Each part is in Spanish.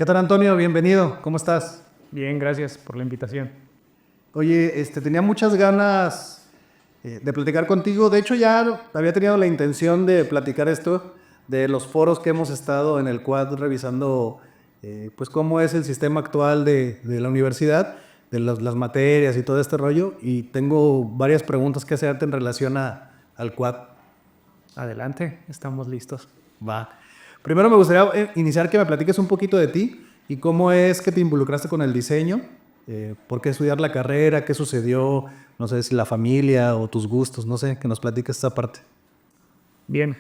¿Qué tal, Antonio? Bienvenido. ¿Cómo estás? Bien, gracias por la invitación. Oye, tenía muchas ganas de platicar contigo. De hecho, ya había tenido la intención de platicar esto de los foros que hemos estado en el Quad revisando, pues cómo es el sistema actual de la universidad, de las materias y todo este rollo. Y tengo varias preguntas que hacerte en relación al Quad. Adelante, estamos listos. Va. Primero me gustaría iniciar que me platiques un poquito de ti y cómo es que te involucraste con el diseño, por qué estudiar la carrera, qué sucedió, no sé si la familia o tus gustos, no sé, que nos platiques esta parte. Bien,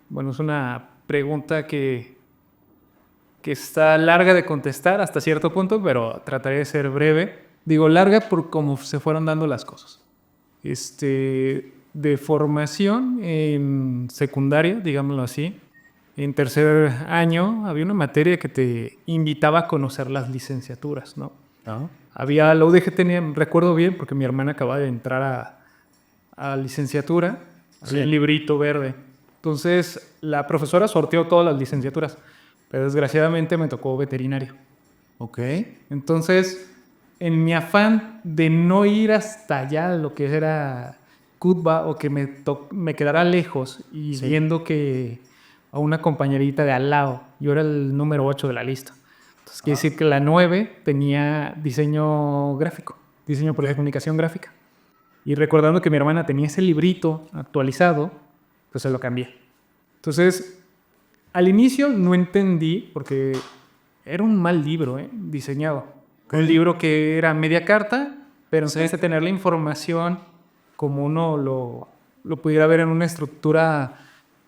bueno, es una pregunta que está larga de contestar hasta cierto punto, pero trataré de ser breve. Digo larga por cómo se fueron dando las cosas. De formación en secundaria, digámoslo así, en tercer año había una materia que te invitaba a conocer las licenciaturas, ¿no? Ajá. Había, la UDG tenía, recuerdo bien, porque mi hermana acababa de entrar a licenciatura, Sí. había un librito verde. Entonces, la profesora sorteó todas las licenciaturas, pero desgraciadamente me tocó veterinario. Ok. Entonces, en mi afán de no ir hasta allá, lo que era CUTBA, o que me quedara lejos y Sí. viendo que a una compañerita de al lado, yo era el número 8 de la lista. Entonces, quiere decir que la 9 tenía diseño gráfico, diseño por comunicación gráfica. Y recordando que mi hermana tenía ese librito actualizado, pues se lo cambié. Entonces, al inicio no entendí, porque era un mal libro, diseñado. Un libro que era media carta, pero en vez de tener la información como uno lo pudiera ver en una estructura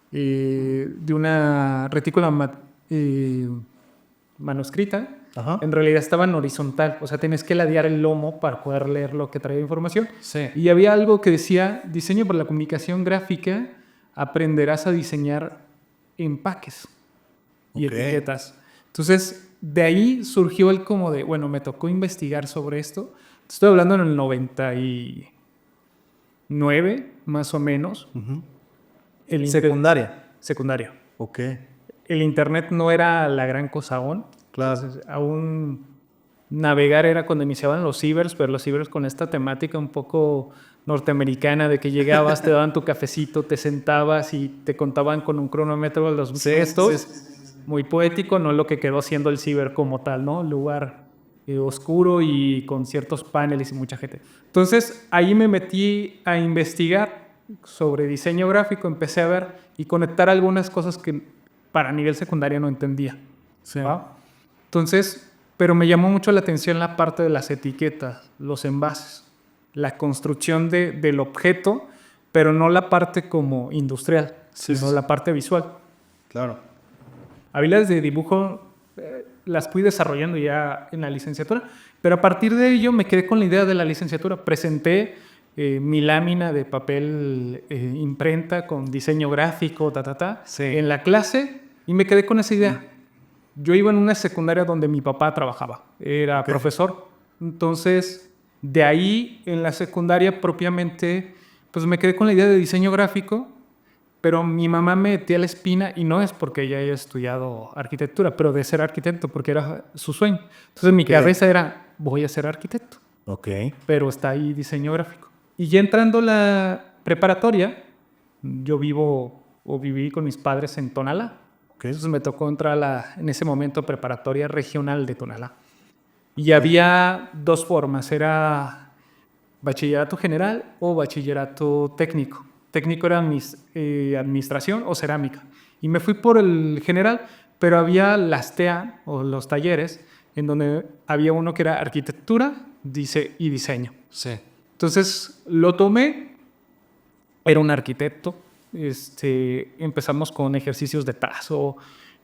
de una retícula manuscrita, Ajá. en realidad estaba en horizontal. O sea, tenías que ladear el lomo para poder leer lo que traía información. Sí. Y había algo que decía, diseño por la comunicación gráfica, aprenderás a diseñar empaques y Ok. etiquetas. Entonces, de ahí surgió el como de, bueno, me tocó investigar sobre esto. Estoy hablando en el 99, más o menos. Ujú. El Secundaria. secundario. Ok. El internet no era la gran cosa aún. Claro. Entonces, aún navegar era cuando iniciaban los cibers, pero los cibers con esta temática un poco norteamericana de que llegabas, te daban tu cafecito, te sentabas y te contaban con un cronómetro los gestos. Muy poético, no lo que quedó siendo el ciber como tal, ¿no? Lugar oscuro y con ciertos paneles y mucha gente. Entonces, ahí me metí a investigar sobre diseño gráfico, empecé a ver y conectar algunas cosas que para nivel secundario no entendía. Sí. ¿Va? Entonces, pero me llamó mucho la atención la parte de las etiquetas, los envases, la construcción del objeto, pero no la parte como industrial, sino la parte visual. Claro. Habilidades de dibujo las fui desarrollando ya en la licenciatura, pero a partir de ello me quedé con la idea de la licenciatura. Presenté mi lámina de papel imprenta con diseño gráfico, Sí. en la clase y me quedé con esa idea. Yo iba en una secundaria donde mi papá trabajaba, era profesor. Entonces, de ahí en la secundaria propiamente, pues me quedé con la idea de diseño gráfico, pero mi mamá me metía la espina, y no es porque ella haya estudiado arquitectura, pero de ser arquitecto, porque era su sueño. Entonces mi cabeza era, voy a ser arquitecto, Ok. pero está ahí diseño gráfico. Y ya entrando a la preparatoria, yo viví con mis padres en Tonalá. Entonces me tocó entrar en ese momento preparatoria regional de Tonalá. Y había dos formas, era bachillerato general o bachillerato técnico. Técnico era administración o cerámica. Y me fui por el general, pero había las TEA o los talleres en donde había uno que era arquitectura y diseño. Sí. Entonces lo tomé, era un arquitecto. Empezamos con ejercicios de trazo,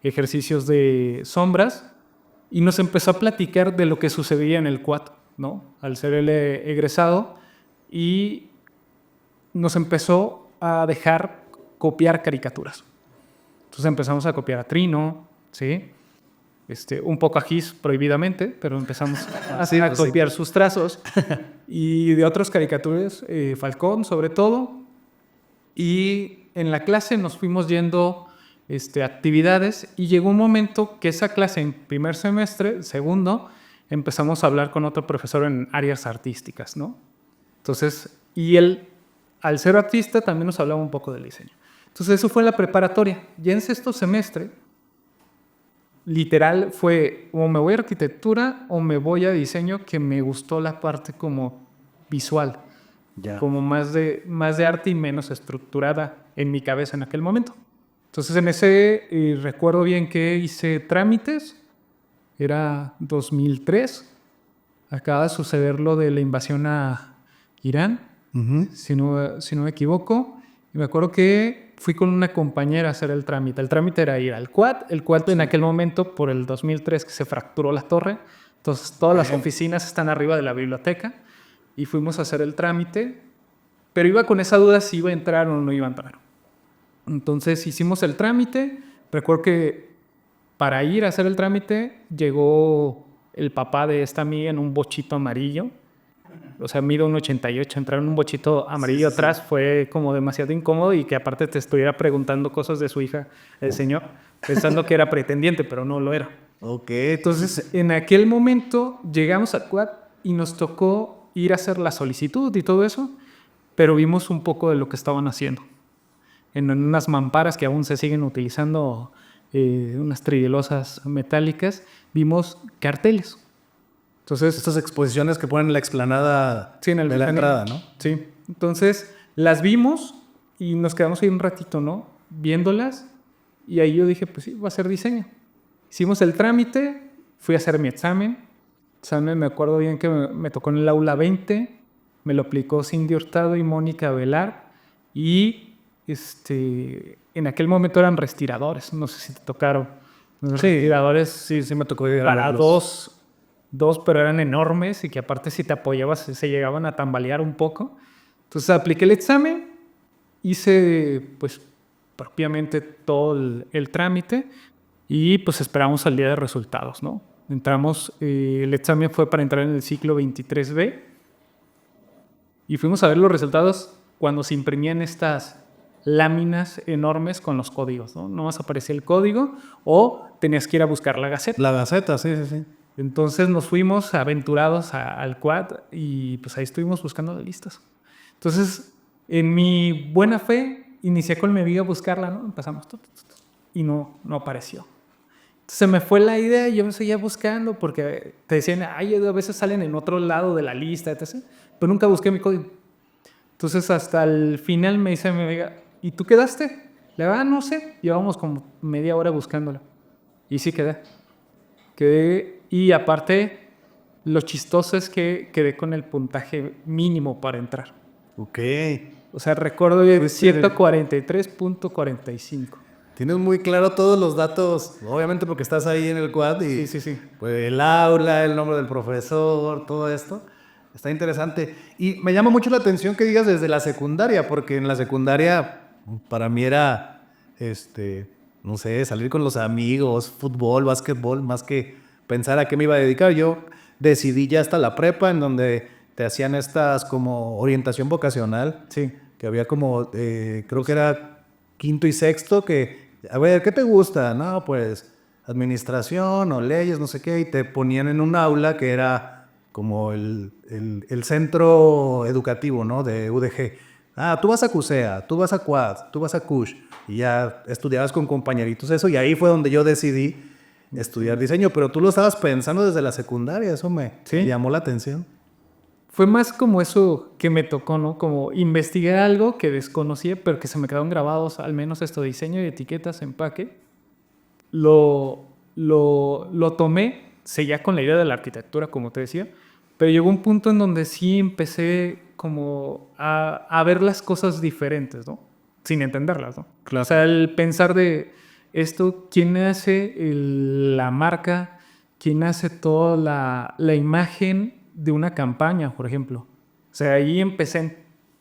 ejercicios de sombras, y nos empezó a platicar de lo que sucedía en el Quad, ¿no? Al ser el egresado, y nos empezó a dejar copiar caricaturas. Entonces empezamos a copiar a Trino, ¿sí? Un poco a Gis prohibidamente, pero empezamos a copiar sus trazos. Y de otras caricaturas, Falcón sobre todo. Y en la clase nos fuimos yendo actividades, y llegó un momento que esa clase en primer semestre, segundo, empezamos a hablar con otro profesor en áreas artísticas, ¿no? Entonces, y él, al ser artista, también nos hablaba un poco del diseño. Entonces, eso fue en la preparatoria. Ya en sexto semestre, literal, fue o me voy a arquitectura o me voy a diseño, que me gustó la parte como visual, Ya. como más de arte y menos estructurada en mi cabeza en aquel momento. Entonces, en ese recuerdo bien que hice trámites, era 2003, acaba de suceder lo de la invasión a Irán, si no me equivoco, y me acuerdo que fui con una compañera a hacer el trámite. El trámite era ir al Quad, el Quad en aquel momento, por el 2003 que se fracturó la torre, entonces todas las oficinas están arriba de la biblioteca, y fuimos a hacer el trámite, pero iba con esa duda si iba a entrar o no iba a entrar. Entonces hicimos el trámite. Recuerdo que para ir a hacer el trámite llegó el papá de esta amiga en un bochito amarillo. O sea, mido 1.88, entrar en un bochito amarillo atrás fue como demasiado incómodo, y que aparte te estuviera preguntando cosas de su hija, el señor, pensando que era pretendiente, pero no lo era. Ok. Entonces, en aquel momento llegamos al Quad y nos tocó ir a hacer la solicitud y todo eso, pero vimos un poco de lo que estaban haciendo. En unas mamparas que aún se siguen utilizando, unas tridilosas metálicas, vimos carteles. Entonces, Estas exposiciones que ponen en la explanada sí, de la entrada, ¿no? Sí. Entonces, las vimos y nos quedamos ahí un ratito, ¿no? Viéndolas, y ahí yo dije, pues sí, va a ser diseño. Hicimos el trámite, fui a hacer mi examen. Me acuerdo bien que me tocó en el aula 20, me lo aplicó Cindy Hurtado y Mónica Velar, y en aquel momento eran respiradores, no sé si te tocaron. Respiradores Sí, me tocó ir a para verlos. dos, pero eran enormes, y que aparte si te apoyabas se llegaban a tambalear un poco. Entonces apliqué el examen, hice pues propiamente todo el trámite, y pues esperamos al día de resultados, ¿no? Entramos, el examen fue para entrar en el ciclo 23B, y fuimos a ver los resultados cuando se imprimían estas láminas enormes con los códigos, ¿no? Nomás aparecía el código, o tenías que ir a buscar la Gaceta. La Gaceta, sí, sí, sí. Entonces nos fuimos aventurados al Quad, y pues ahí estuvimos buscando las listas. Entonces, en mi buena fe, inicié con mi amiga a buscarla, ¿no? Empezamos y no apareció. Entonces se me fue la idea y yo me seguía buscando, porque te decían, ay, a veces salen en otro lado de la lista, etc. Pero nunca busqué mi código. Entonces hasta el final me dice mi amiga, ¿y tú quedaste? Le digo, no sé. Llevamos como media hora buscándola. Y sí quedé. Y aparte, lo chistoso es que quedé con el puntaje mínimo para entrar. Ok. O sea, recuerdo 143.45. Tienes muy claro todos los datos, obviamente porque estás ahí en el Quad y Sí. pues el aula, el nombre del profesor, todo esto. Está interesante. Y me llama mucho la atención que digas desde la secundaria, porque en la secundaria para mí era, no sé, salir con los amigos, fútbol, básquetbol, más que pensar a qué me iba a dedicar. Yo decidí ya hasta la prepa, en donde te hacían estas como orientación vocacional. Sí. Que había como, creo que era quinto y sexto, que, a ver, ¿qué te gusta? No, pues administración o leyes, no sé qué, y te ponían en un aula que era como el centro educativo, ¿no? De UDG. Ah, tú vas a CUSEA, tú vas a Quad, tú vas a CUSH, y ya estudiabas con compañeritos eso, y ahí fue donde yo decidí estudiar diseño, pero tú lo estabas pensando desde la secundaria, eso me llamó la atención. Fue más como eso que me tocó, ¿no? Como investigar algo que desconocía, pero que se me quedaron grabados, al menos esto, diseño de etiquetas, empaque. Lo tomé, seguía con la idea de la arquitectura, como te decía, pero llegó un punto en donde sí empecé como a ver las cosas diferentes, ¿no? Sin entenderlas, ¿no? Claro. O sea, el pensar de esto, ¿quién hace la marca? ¿Quién hace toda la imagen de una campaña, por ejemplo? O sea, ahí empecé,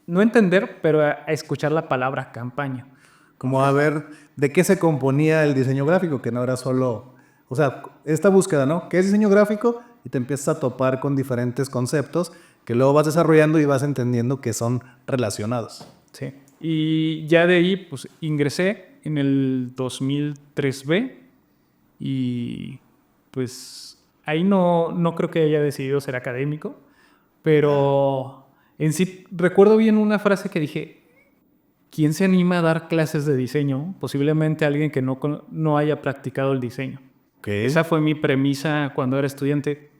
no a entender, pero a escuchar la palabra campaña. Como a ver de qué se componía el diseño gráfico, que no era solo, o sea, esta búsqueda, ¿no? ¿Qué es diseño gráfico? Y te empiezas a topar con diferentes conceptos que luego vas desarrollando y vas entendiendo que son relacionados. Sí. Y ya de ahí, pues ingresé en el 2003B y pues ahí no creo que haya decidido ser académico, pero en sí recuerdo bien una frase que dije, ¿quién se anima a dar clases de diseño? Posiblemente alguien que no haya practicado el diseño. Okay. Esa fue mi premisa cuando era estudiante,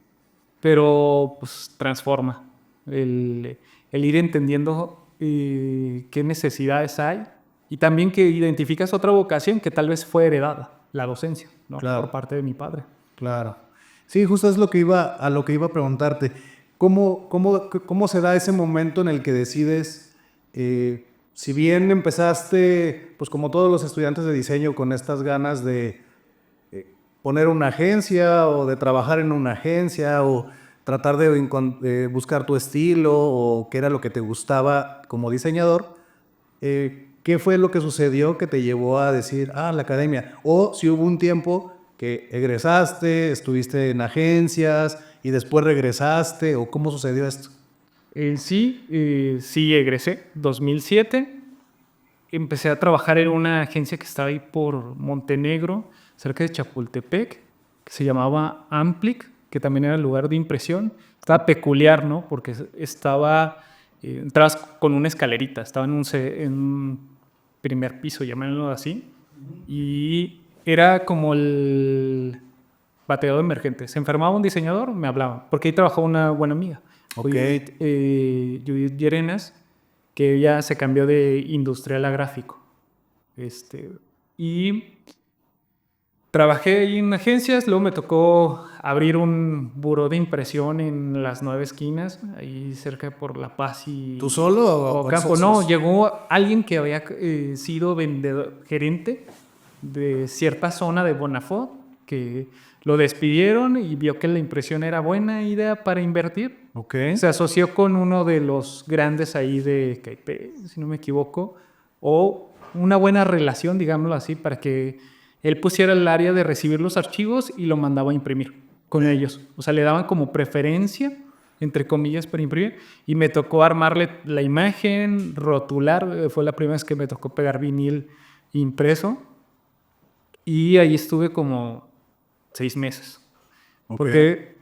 pero pues transforma el ir entendiendo qué necesidades hay y también que identificas otra vocación que tal vez fue heredada, la docencia, ¿no? Claro. Por parte de mi padre. Claro. Sí, justo es lo que iba a preguntarte. ¿Cómo se da ese momento en el que decides, si bien empezaste, pues como todos los estudiantes de diseño, con estas ganas de poner una agencia o de trabajar en una agencia o tratar de buscar tu estilo o qué era lo que te gustaba como diseñador, ¿qué fue lo que sucedió que te llevó a decir, la academia? O si hubo un tiempo que egresaste, estuviste en agencias y después regresaste, o cómo sucedió esto. Sí egresé, 2007. Empecé a trabajar en una agencia que estaba ahí por Montenegro, cerca de Chapultepec, que se llamaba Amplic, que también era el lugar de impresión. Estaba peculiar, ¿no? Porque entrabas con una escalerita, estaba en un primer piso, llamémoslo así, y era como el bateador emergente. Se enfermaba un diseñador, me hablaban, porque ahí trabajaba una buena amiga, Judith Llerenas, que ella se cambió de industrial a gráfico. Y trabajé ahí en agencias, luego me tocó abrir un buró de impresión en las 9 esquinas, ahí cerca por La Paz y... ¿Tú solo o Campo? No, llegó alguien que había sido gerente de cierta zona de Bonafont, que lo despidieron y vio que la impresión era buena idea para invertir. Okay. Se asoció con uno de los grandes ahí de Caipé, si no me equivoco, o una buena relación, digámoslo así, para que él pusiera el área de recibir los archivos y lo mandaba a imprimir con ellos. O sea, le daban como preferencia, entre comillas, para imprimir. Y me tocó armarle la imagen, rotular. Fue la primera vez que me tocó pegar vinil impreso. Y ahí estuve como 6 meses. Okay. Porque,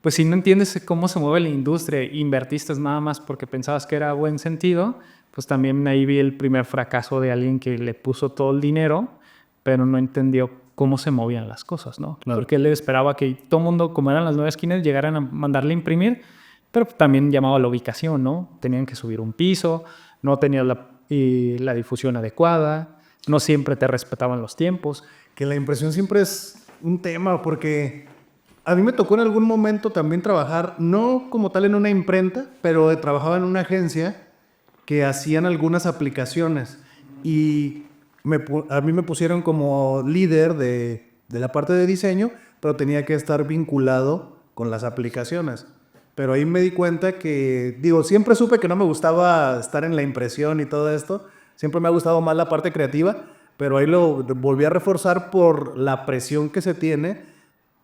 pues si no entiendes cómo se mueve la industria, invertiste nada más porque pensabas que era buen sentido, pues también ahí vi el primer fracaso de alguien que le puso todo el dinero, pero no entendió cómo se movían las cosas, ¿no? Claro. Porque él esperaba que todo el mundo, como eran las 9 esquinas, llegaran a mandarle a imprimir, pero también llamaba a la ubicación, ¿no? Tenían que subir un piso, no tenías la difusión adecuada, no siempre te respetaban los tiempos. Que la impresión siempre es un tema, porque a mí me tocó en algún momento también trabajar, no como tal en una imprenta, pero trabajaba en una agencia que hacían algunas aplicaciones y a mí me pusieron como líder de la parte de diseño, pero tenía que estar vinculado con las aplicaciones. Pero ahí me di cuenta que, siempre supe que no me gustaba estar en la impresión y todo esto, siempre me ha gustado más la parte creativa, pero ahí lo volví a reforzar por la presión que se tiene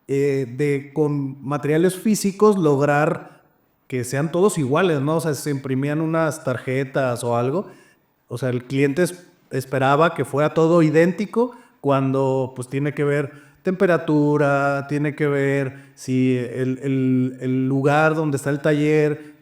de con materiales físicos lograr que sean todos iguales, ¿no? O sea, se imprimían unas tarjetas o algo, o sea, el cliente esperaba que fuera todo idéntico cuando pues tiene que ver temperatura, tiene que ver si el lugar donde está el taller,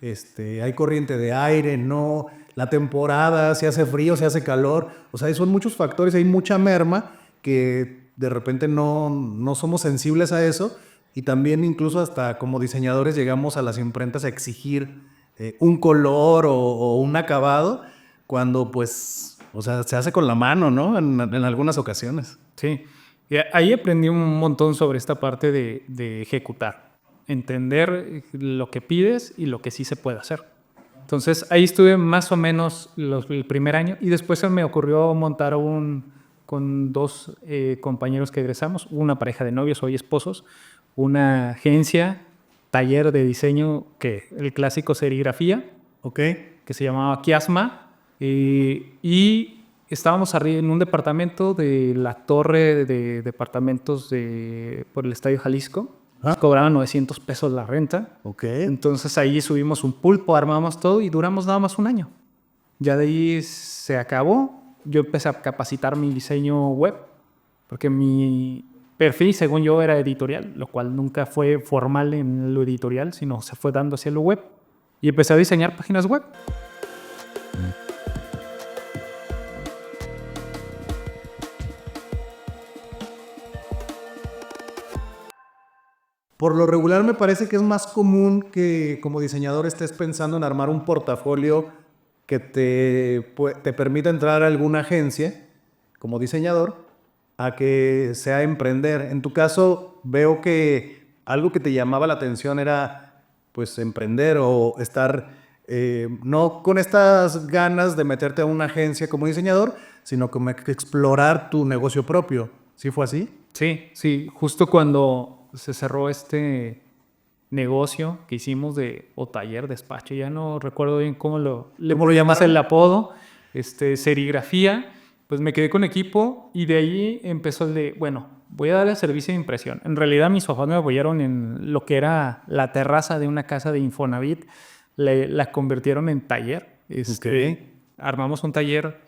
hay corriente de aire, no, la temporada, si hace frío, si hace calor, o sea, son muchos factores, hay mucha merma que de repente no somos sensibles a eso y también incluso hasta como diseñadores llegamos a las imprentas a exigir un color o un acabado cuando pues, o sea, se hace con la mano, ¿no? En algunas ocasiones. Sí, y ahí aprendí un montón sobre esta parte de ejecutar, entender lo que pides y lo que sí se puede hacer. Entonces ahí estuve más o menos el primer año y después se me ocurrió montar con 2 compañeros que egresamos, una pareja de novios, hoy esposos, una agencia, taller de diseño, que el clásico serigrafía, okay, que se llamaba Kiasma, y estábamos arriba en un departamento de la torre de departamentos por el Estadio Jalisco. Cobraban 900 pesos la renta. Okay. Entonces ahí subimos un pulpo, armamos todo y duramos nada más un año. Ya de ahí se acabó yo empecé a capacitar mi diseño web, porque mi perfil, según yo, era editorial, lo cual nunca fue formal en lo editorial, sino se fue dando hacia lo web. Y empecé a diseñar páginas web. Por lo regular me parece que es más común que como diseñador estés pensando en armar un portafolio que te permita entrar a alguna agencia como diseñador a que sea emprender. En tu caso veo que algo que te llamaba la atención era pues emprender o estar no con estas ganas de meterte a una agencia como diseñador, sino como explorar tu negocio propio. ¿Sí fue así? Sí, justo cuando se cerró este negocio que hicimos o taller, despacho, ya no recuerdo bien cómo lo llamas el apodo, serigrafía, pues me quedé con equipo y de ahí empezó el de, bueno, voy a dar el servicio de impresión. En realidad mis papás me apoyaron en lo que era la terraza de una casa de Infonavit, la convirtieron en taller. Armamos un taller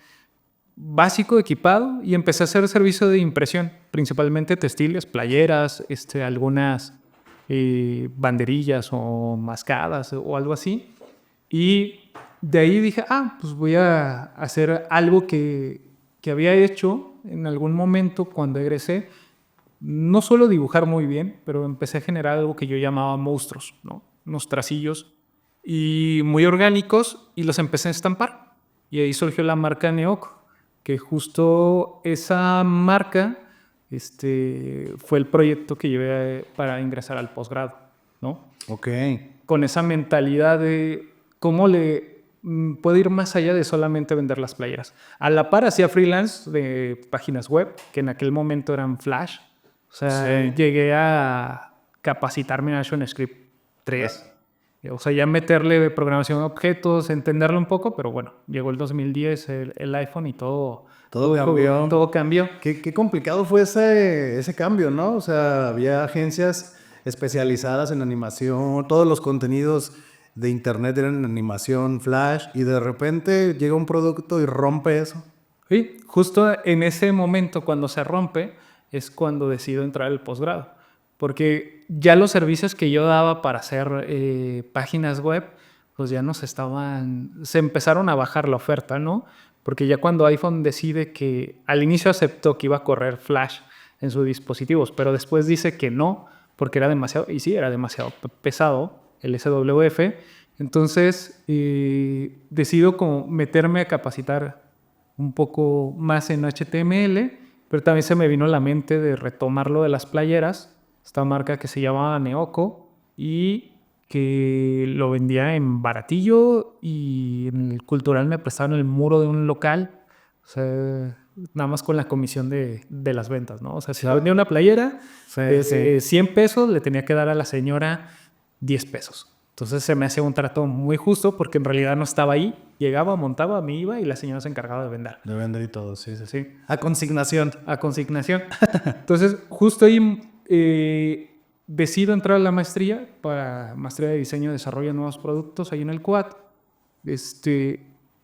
básico, equipado, y empecé a hacer servicio de impresión, principalmente textiles, playeras, algunas banderillas o mascadas o algo así. Y de ahí dije, pues voy a hacer algo que había hecho en algún momento cuando egresé. No suelo dibujar muy bien, pero empecé a generar algo que yo llamaba monstruos, ¿no? Unos tracillos y muy orgánicos, y los empecé a estampar. Y ahí surgió la marca Neoco, que justo esa marca fue el proyecto que llevé para ingresar al posgrado, ¿no? Ok. Con esa mentalidad de cómo puedo ir más allá de solamente vender las playeras. A la par hacía freelance de páginas web, que en aquel momento eran Flash. O sea, llegué a capacitarme en ActionScript 3. O sea, ya meterle programación a objetos, entenderlo un poco, pero bueno, llegó el 2010, el iPhone y todo cambió. Todo cambió. Qué complicado fue ese cambio, ¿no? O sea, había agencias especializadas en animación, todos los contenidos de internet eran en animación, Flash, y de repente llega un producto y rompe eso. Sí, justo en ese momento cuando se rompe es cuando decido entrar al posgrado. Porque ya los servicios que yo daba para hacer páginas web, pues ya se empezaron a bajar la oferta, ¿no? Porque ya cuando iPhone decide que al inicio aceptó que iba a correr Flash en sus dispositivos, pero después dice que no, porque era demasiado, y sí, era demasiado pesado el SWF, entonces decido como meterme a capacitar un poco más en HTML, pero también se me vino a la mente de retomar lo de las playeras, esta marca que se llamaba Neoco y que lo vendía en baratillo, y en el Cultural me prestaron el muro de un local, o sea, nada más con la comisión de las ventas, ¿no? O sea, si vendía una playera, 100 pesos, le tenía que dar a la señora 10 pesos. Entonces se me hacía un trato muy justo porque en realidad no estaba ahí. Llegaba, montaba, me iba y la señora se encargaba de vender. De vender y todo, sí. A consignación. A consignación. Entonces, justo ahí decido entrar a la maestría, para maestría de diseño y desarrollo de nuevos productos ahí en el CUAT.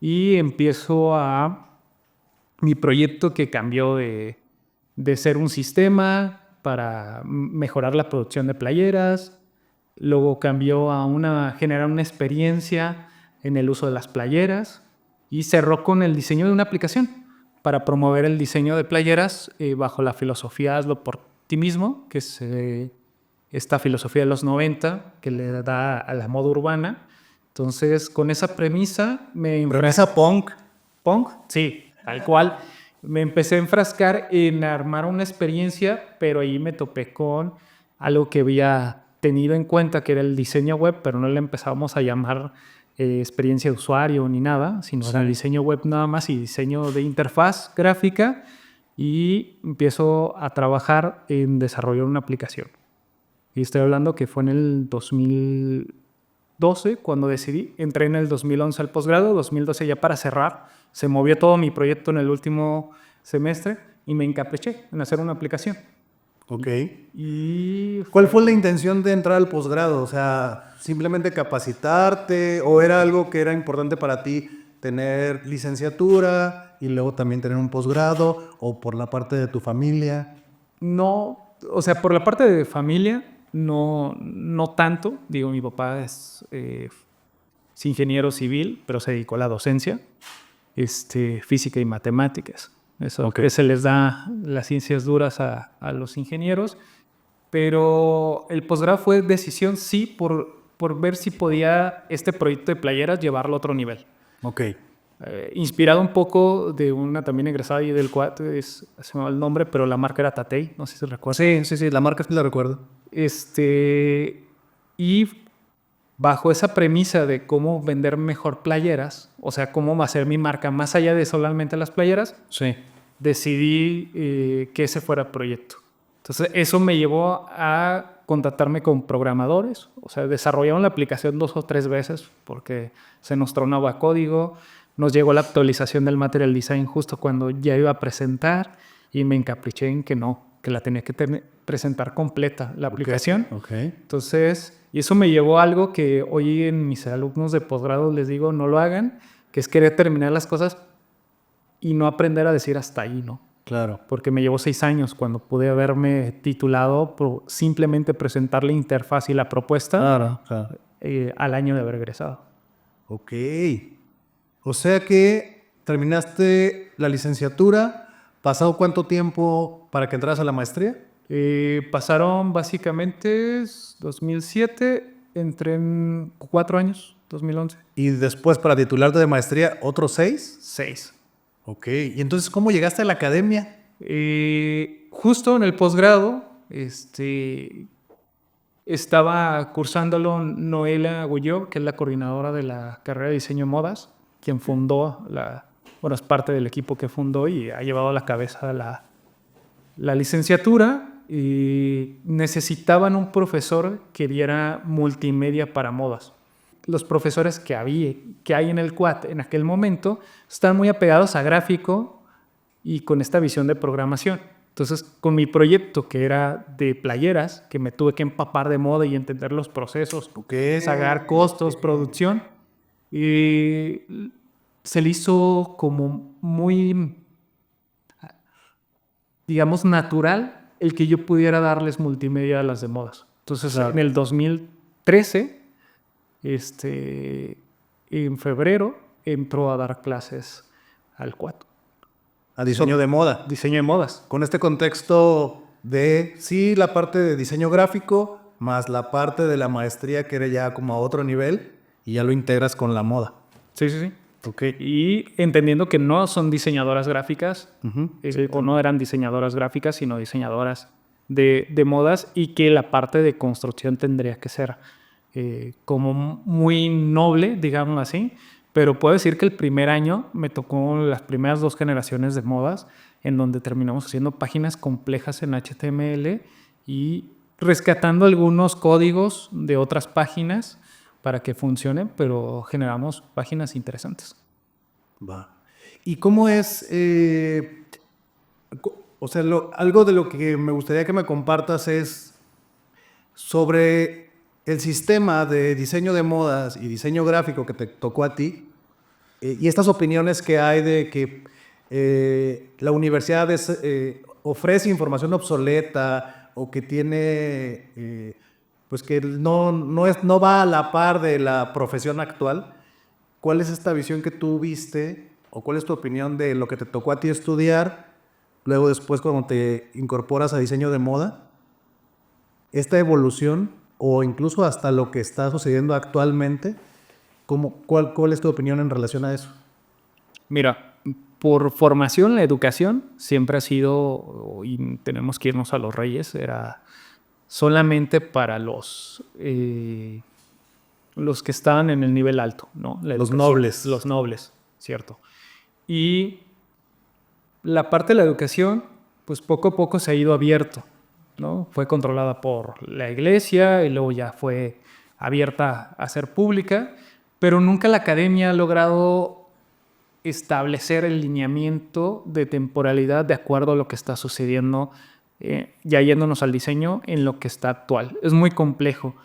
Y empiezo mi proyecto, que cambió de ser un sistema para mejorar la producción de playeras. Luego cambió a generar una experiencia en el uso de las playeras, y cerró con el diseño de una aplicación para promover el diseño de playeras bajo la filosofía Hazlo por ti mismo, que es esta filosofía de los 90 que le da a la moda urbana. Entonces, con esa premisa ¿Premisa punk? ¿Punk? Sí, tal cual. Me empecé a enfrascar en armar una experiencia, pero ahí me topé con algo que había tenido en cuenta, que era el diseño web, pero no le empezábamos a llamar experiencia de usuario ni nada, sino era diseño web nada más y diseño de interfaz gráfica, y empiezo a trabajar en desarrollar una aplicación. Y estoy hablando que fue en el 2012 cuando decidí. Entré en el 2011 al posgrado, 2012 ya para cerrar. Se movió todo mi proyecto en el último semestre y me encapriché en hacer una aplicación. Ok. ¿Cuál fue la intención de entrar al posgrado? O sea, ¿simplemente capacitarte o era algo que era importante para ti tener licenciatura y luego también tener un posgrado, o por la parte de tu familia? No, o sea, por la parte de familia, no tanto. Digo, mi papá es ingeniero civil, pero se dedicó a la docencia, física y matemáticas. Eso Ok. que se les da las ciencias duras a los ingenieros. Pero el posgrado fue decisión, sí, por ver si podía este proyecto de playeras llevarlo a otro nivel. Ok. Inspirado un poco de una también egresada ahí del CUAT, se me va el nombre, pero la marca era Tatei, no sé si recuerdas. Sí, la marca sí la recuerdo. Y bajo esa premisa de cómo vender mejor playeras, o sea, cómo hacer mi marca más allá de solamente las playeras, Sí. decidí que ese fuera el proyecto. Entonces, eso me llevó a contactarme con programadores, o sea, desarrollaron la aplicación 2 o 3 veces porque se nos tronaba código, nos llegó la actualización del Material Design justo cuando ya iba a presentar y me encapriché en que no, que la tenía que presentar completa la aplicación. Ok. Entonces, y eso me llevó a algo que hoy en mis alumnos de posgrado les digo, no lo hagan, que es querer terminar las cosas y no aprender a decir hasta ahí, ¿no? Claro. Porque me llevó 6 años cuando pude haberme titulado por simplemente presentar la interfaz y la propuesta Claro. al año de haber egresado. Ok. O sea que terminaste la licenciatura. ¿Pasado cuánto tiempo para que entras a la maestría? Pasaron básicamente 2007, entré en 4 años, 2011. Y después para titularte de maestría, ¿otros 6? 6. Ok. ¿Y entonces cómo llegaste a la academia? Justo en el posgrado, estaba cursándolo Noela Gulló, que es la coordinadora de la carrera de diseño de modas, quien fundó bueno, es parte del equipo que fundó y ha llevado a la cabeza la licenciatura, y necesitaban un profesor que diera multimedia para modas. Los profesores que hay en el CUAT en aquel momento están muy apegados a gráfico y con esta visión de programación. Entonces, con mi proyecto, que era de playeras, que me tuve que empapar de moda y entender los procesos, sacar costos, producción, y se le hizo como muy, digamos, natural el que yo pudiera darles multimedia a las de modas. Entonces, Claro. en el 2013, en febrero, entró a dar clases al CUAT. A diseño de moda. Diseño de modas. Con este contexto de, sí, la parte de diseño gráfico, más la parte de la maestría que era ya como a otro nivel, y ya lo integras con la moda. Sí, sí, sí. Ok. Y entendiendo que no son diseñadoras gráficas, o no eran diseñadoras gráficas, sino diseñadoras de modas, y que la parte de construcción tendría que ser como muy noble, digamos así. Pero puedo decir que el primer año me tocó las primeras 2 generaciones de modas, en donde terminamos haciendo páginas complejas en HTML y rescatando algunos códigos de otras páginas para que funcionen, pero generamos páginas interesantes. Va. ¿Y cómo es? O sea, algo de lo que me gustaría que me compartas es sobre el sistema de diseño de modas y diseño gráfico que te tocó a ti, y estas opiniones que hay de que la universidad ofrece información obsoleta o que tiene, pues que no va a la par de la profesión actual. ¿Cuál es esta visión que tú viste o cuál es tu opinión de lo que te tocó a ti estudiar, luego después cuando te incorporas a diseño de moda? Esta evolución o incluso hasta lo que está sucediendo actualmente, ¿cuál es tu opinión en relación a eso? Mira, por formación, la educación siempre ha sido, y tenemos que irnos a los reyes, era solamente para los que estaban en el nivel alto, ¿no? Los nobles. Los nobles, cierto. Y la parte de la educación, pues poco a poco se ha ido abierto, ¿no? Fue controlada por la iglesia y luego ya fue abierta a ser pública, pero nunca la academia ha logrado establecer el lineamiento de temporalidad de acuerdo a lo que está sucediendo, ya yéndonos al diseño en lo que está actual. Es muy complejo,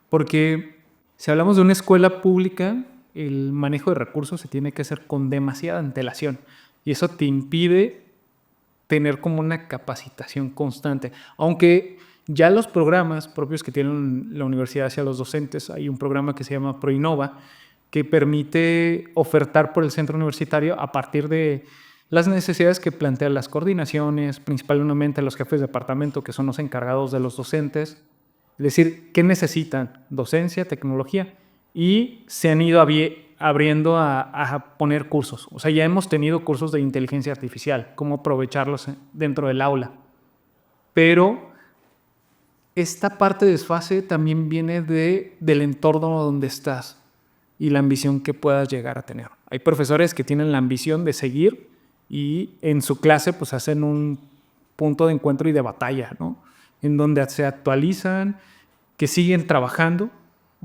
porque si hablamos de una escuela pública, el manejo de recursos se tiene que hacer con demasiada antelación y eso te impide tener como una capacitación constante. Aunque ya los programas propios que tiene la universidad hacia los docentes, hay un programa que se llama ProInnova que permite ofertar por el centro universitario a partir de las necesidades que plantean las coordinaciones, principalmente los jefes de departamento, que son los encargados de los docentes, es decir, ¿qué necesitan? Docencia, tecnología, y se han ido abriendo a poner cursos. O sea, ya hemos tenido cursos de inteligencia artificial, cómo aprovecharlos dentro del aula. Pero esta parte de desfase también viene del entorno donde estás y la ambición que puedas llegar a tener. Hay profesores que tienen la ambición de seguir y en su clase pues hacen un punto de encuentro y de batalla, ¿no? En donde se actualizan, que siguen trabajando,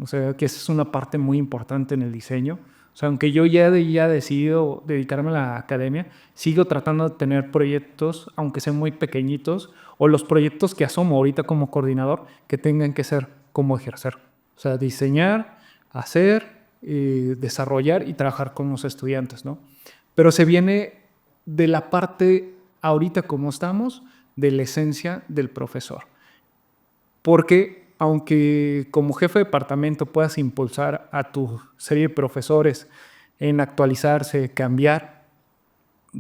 o sea, que esa es una parte muy importante en el diseño. O sea, aunque yo ya decidido dedicarme a la academia, sigo tratando de tener proyectos, aunque sean muy pequeñitos, o los proyectos que asomo ahorita como coordinador, que tengan que ser como ejercer. O sea, diseñar, hacer, desarrollar y trabajar con los estudiantes, ¿no? Pero se viene de la parte, ahorita como estamos, de la esencia del profesor. Porque aunque como jefe de departamento puedas impulsar a tu serie de profesores en actualizarse, cambiar,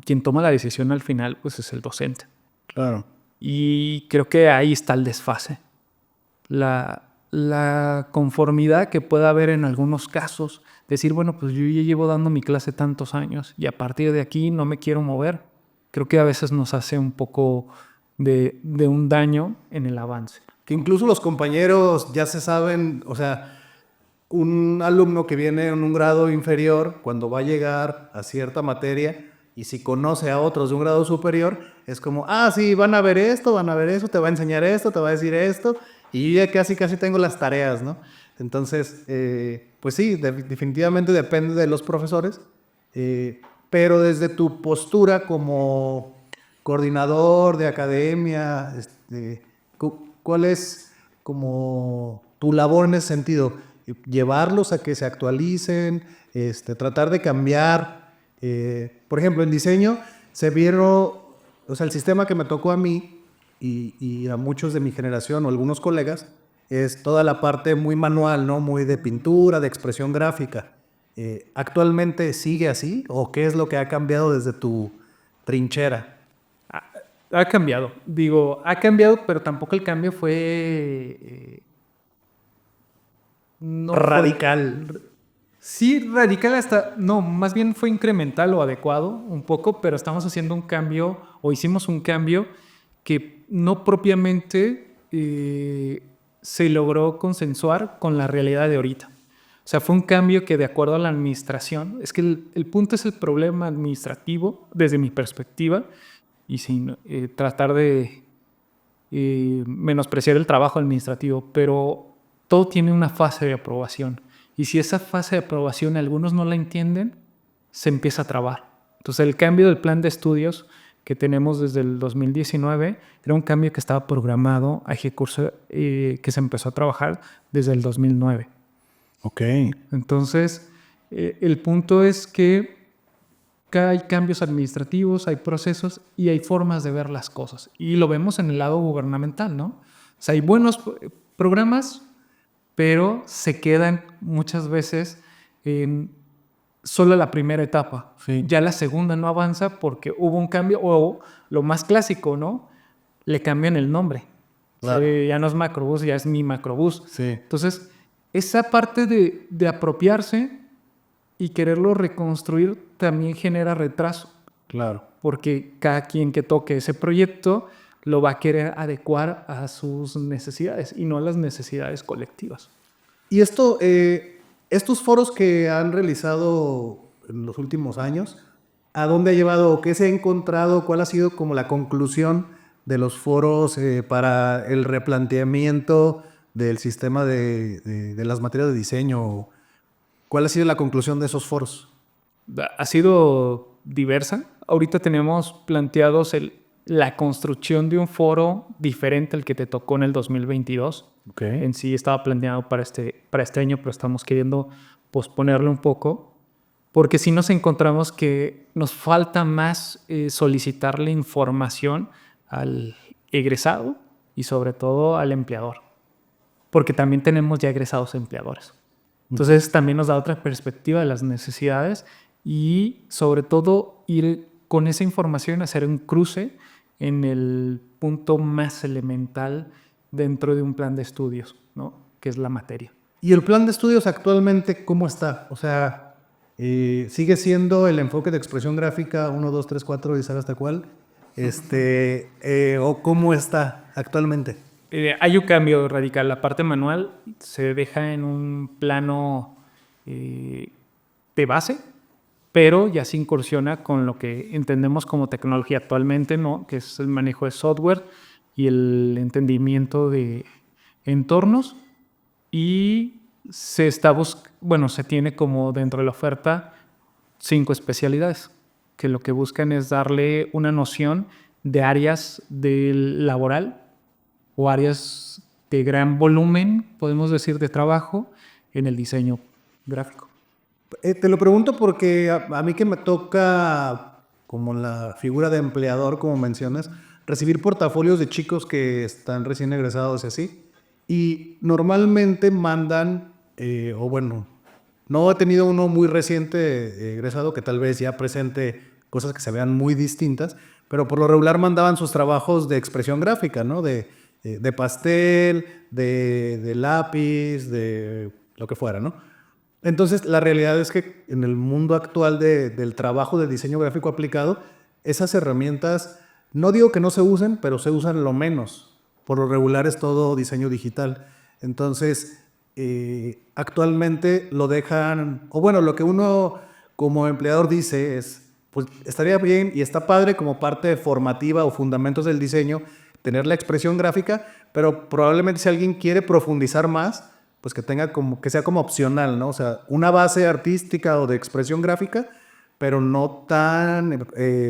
quien toma la decisión al final pues es el docente. Claro. Y creo que ahí está el desfase. La conformidad que pueda haber en algunos casos, decir, bueno, pues yo ya llevo dando mi clase tantos años y a partir de aquí no me quiero mover, creo que a veces nos hace un poco de un daño en el avance. Que incluso los compañeros ya se saben, o sea, un alumno que viene en un grado inferior, cuando va a llegar a cierta materia, y si conoce a otros de un grado superior, es como, sí, van a ver esto, van a ver eso, te va a enseñar esto, te va a decir esto, y yo ya casi tengo las tareas, ¿no? Entonces, pues sí, definitivamente depende de los profesores, pero desde tu postura como coordinador de academia, ¿cuál es como tu labor en ese sentido? Llevarlos a que se actualicen, tratar de cambiar. Por ejemplo, en diseño se vieron, o sea, el sistema que me tocó a mí y a muchos de mi generación o algunos colegas es toda la parte muy manual, ¿no? Muy de pintura, de expresión gráfica. ¿Actualmente sigue así o qué es lo que ha cambiado desde tu trinchera? Ha cambiado. Digo, ha cambiado, pero tampoco el cambio fue... no radical. Sí, radical hasta... No, más bien fue incremental o adecuado un poco, pero estamos haciendo un cambio, o hicimos un cambio que no propiamente se logró consensuar con la realidad de ahorita. O sea, fue un cambio que de acuerdo a la administración, es que el punto es el problema administrativo desde mi perspectiva, y sin tratar de menospreciar el trabajo administrativo, pero todo tiene una fase de aprobación. Y si esa fase de aprobación algunos no la entienden, se empieza a trabar. Entonces el cambio del plan de estudios que tenemos desde el 2019 era un cambio que estaba programado a ejecutarse, que se empezó a trabajar desde el 2009. Ok. Entonces el punto es que hay cambios administrativos, hay procesos y hay formas de ver las cosas. Y lo vemos en el lado gubernamental, ¿no? O sea, hay buenos programas, pero se quedan muchas veces en solo la primera etapa. Sí. Ya la segunda no avanza porque hubo un cambio, o lo más clásico, ¿no? Le cambian el nombre. Claro. Ya no es Macrobús, ya es Mi Macrobús. Sí. Entonces, esa parte de apropiarse y quererlo reconstruir también genera retraso. Claro. Porque cada quien que toque ese proyecto lo va a querer adecuar a sus necesidades y no a las necesidades colectivas. Y estos foros que han realizado en los últimos años, ¿a dónde ha llevado? ¿Qué se ha encontrado? ¿Cuál ha sido como la conclusión de los foros para el replanteamiento del sistema de las materias de diseño? ¿Cuál ha sido la conclusión de esos foros? Ha sido diversa. Ahorita tenemos planteados la construcción de un foro diferente al que te tocó en el 2022. Okay. En sí estaba planeado para este año, pero estamos queriendo posponerlo un poco, porque si nos encontramos que nos falta más solicitarle información al egresado y sobre todo al empleador, porque también tenemos ya egresados empleadores. Entonces también nos da otra perspectiva de las necesidades y sobre todo ir con esa información a hacer un cruce en el punto más elemental dentro de un plan de estudios, ¿no? Que es la materia. ¿Y el plan de estudios actualmente cómo está? O sea, ¿sigue siendo el enfoque de expresión gráfica 1, 2, 3, 4 y sabe hasta cuál? ¿O cómo está actualmente? Hay un cambio radical. La parte manual se deja en un plano de base, pero ya se incursiona con lo que entendemos como tecnología actualmente, ¿no? Que es el manejo de software y el entendimiento de entornos. Y se tiene como dentro de la oferta 5 especialidades, que lo que buscan es darle una noción de áreas del laboral o áreas de gran volumen, podemos decir, de trabajo en el diseño gráfico. Te lo pregunto porque a mí que me toca, como la figura de empleador, como mencionas, recibir portafolios de chicos que están recién egresados y así, y normalmente mandan, no he tenido uno muy reciente egresado que tal vez ya presente cosas que se vean muy distintas, pero por lo regular mandaban sus trabajos de expresión gráfica, ¿no? De pastel, de lápiz, de lo que fuera, ¿no? Entonces, la realidad es que en el mundo actual del trabajo de diseño gráfico aplicado, esas herramientas, no digo que no se usen, pero se usan lo menos. Por lo regular es todo diseño digital. Entonces, actualmente lo dejan, lo que uno como empleador dice es, pues estaría bien y está padre como parte formativa o fundamentos del diseño, tener la expresión gráfica, pero probablemente si alguien quiere profundizar más, pues que sea como opcional, ¿no? O sea, una base artística o de expresión gráfica, pero no tan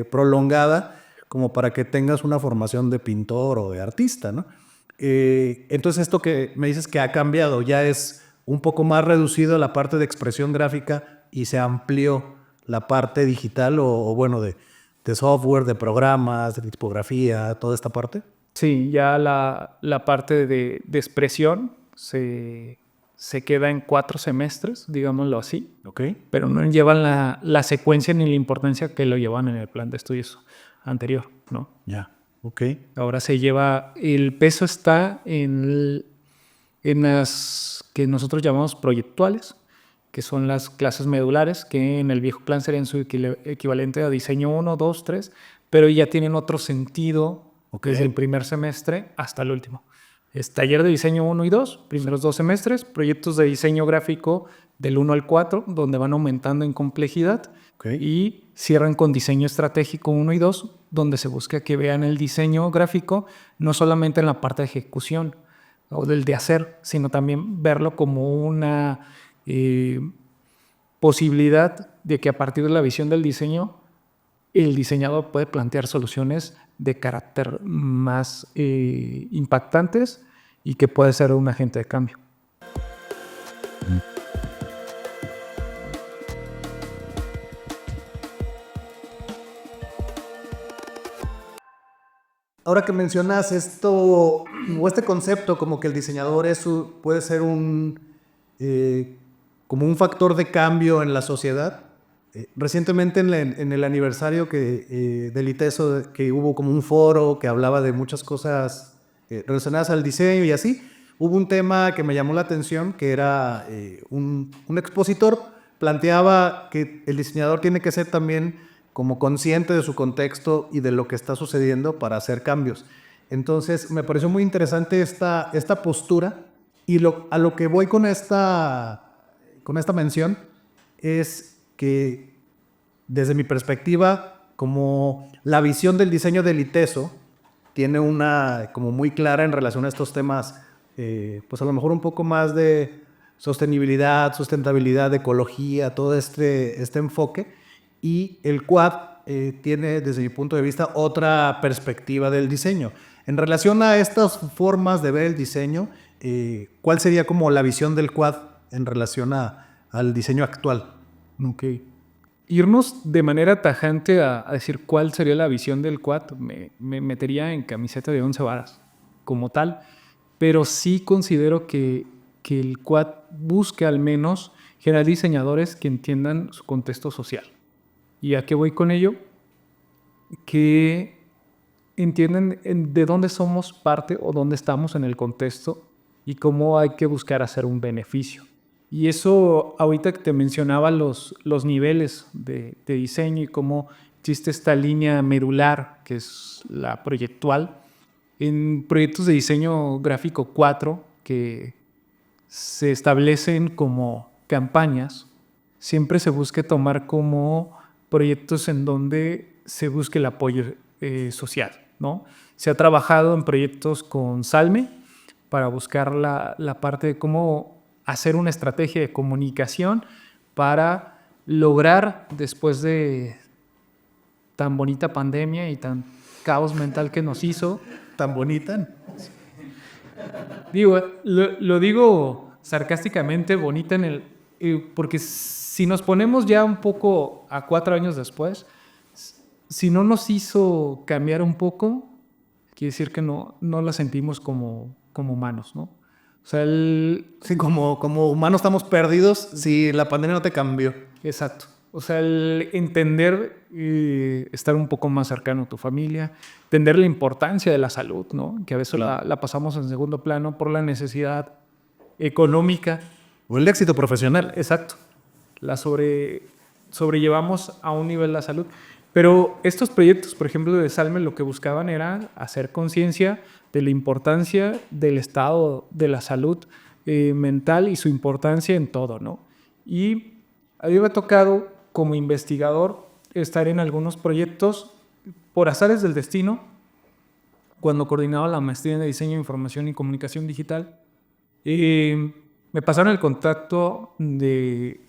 prolongada como para que tengas una formación de pintor o de artista, ¿no? Entonces esto que me dices que ha cambiado, ya es un poco más reducido la parte de expresión gráfica y se amplió la parte digital de software, de programas, de tipografía, toda esta parte. Sí, ya la parte de expresión se queda en 4 semestres, digámoslo así. Okay. Pero no llevan la secuencia ni la importancia que lo llevan en el plan de estudios anterior, ¿no? Ya, ok. Ahora el peso está en las que nosotros llamamos proyectuales, que son las clases medulares, que en el viejo plan serían su equivalente a diseño 1, 2, 3, pero ya tienen otro sentido desde el primer semestre hasta el último. Es taller de diseño 1 y 2, primeros 2 semestres, proyectos de diseño gráfico del 1 al 4, donde van aumentando en complejidad, y cierran con diseño estratégico 1 y 2, donde se busca que vean el diseño gráfico no solamente en la parte de ejecución o del de hacer, sino también verlo como una posibilidad de que a partir de la visión del diseño, el diseñador puede plantear soluciones de carácter más impactantes y que puede ser un agente de cambio. Ahora que mencionas esto o este concepto como que el diseñador puede ser como un factor de cambio en la sociedad. Recientemente en el aniversario del ITESO, que hubo como un foro que hablaba de muchas cosas relacionadas al diseño y así, hubo un tema que me llamó la atención, que era un expositor planteaba que el diseñador tiene que ser también como consciente de su contexto y de lo que está sucediendo para hacer cambios. Entonces me pareció muy interesante esta postura, y a lo que voy con esta mención es que desde mi perspectiva, como la visión del diseño del ITESO tiene una como muy clara en relación a estos temas, pues a lo mejor un poco más de sostenibilidad, sustentabilidad, ecología, todo este enfoque, y el QUAD tiene desde mi punto de vista otra perspectiva del diseño. En relación a estas formas de ver el diseño, ¿cuál sería como la visión del QUAD en relación a al diseño actual. Ok. Irnos de manera tajante a decir cuál sería la visión del quad me metería en camiseta de 11 varas como tal, pero sí considero que el quad busque al menos generar diseñadores que entiendan su contexto social. ¿Y a qué voy con ello? Que entienden de dónde somos parte o dónde estamos en el contexto y cómo hay que buscar hacer un beneficio. Y eso, ahorita que te mencionaba los niveles de diseño y cómo existe esta línea medular, que es la proyectual, en proyectos de diseño gráfico 4, que se establecen como campañas, siempre se busque tomar como proyectos en donde se busque el apoyo social, ¿no? Se ha trabajado en proyectos con Salme para buscar la parte de cómo hacer una estrategia de comunicación para lograr, después de tan bonita pandemia y tan caos mental que nos hizo, Tan bonita. digo, lo digo sarcásticamente, bonita porque si nos ponemos ya un poco a 4 años después, si no nos hizo cambiar un poco, quiere decir que no la sentimos como humanos, ¿no? O sea, Sí, como humanos estamos perdidos si la pandemia no te cambió. exacto. O sea, el entender, estar un poco más cercano a tu familia, entender la importancia de la salud, ¿no? Que a veces la pasamos en segundo plano por la necesidad económica. O el éxito profesional. Exacto. Sobrellevamos a un nivel la salud. Pero estos proyectos, por ejemplo, de Salme, lo que buscaban era hacer conciencia de la importancia del estado de la salud mental y su importancia en todo, ¿no? Y a mí me ha tocado, como investigador, estar en algunos proyectos por azares del destino, cuando coordinaba la maestría en diseño, información y comunicación digital. Me pasaron el contacto de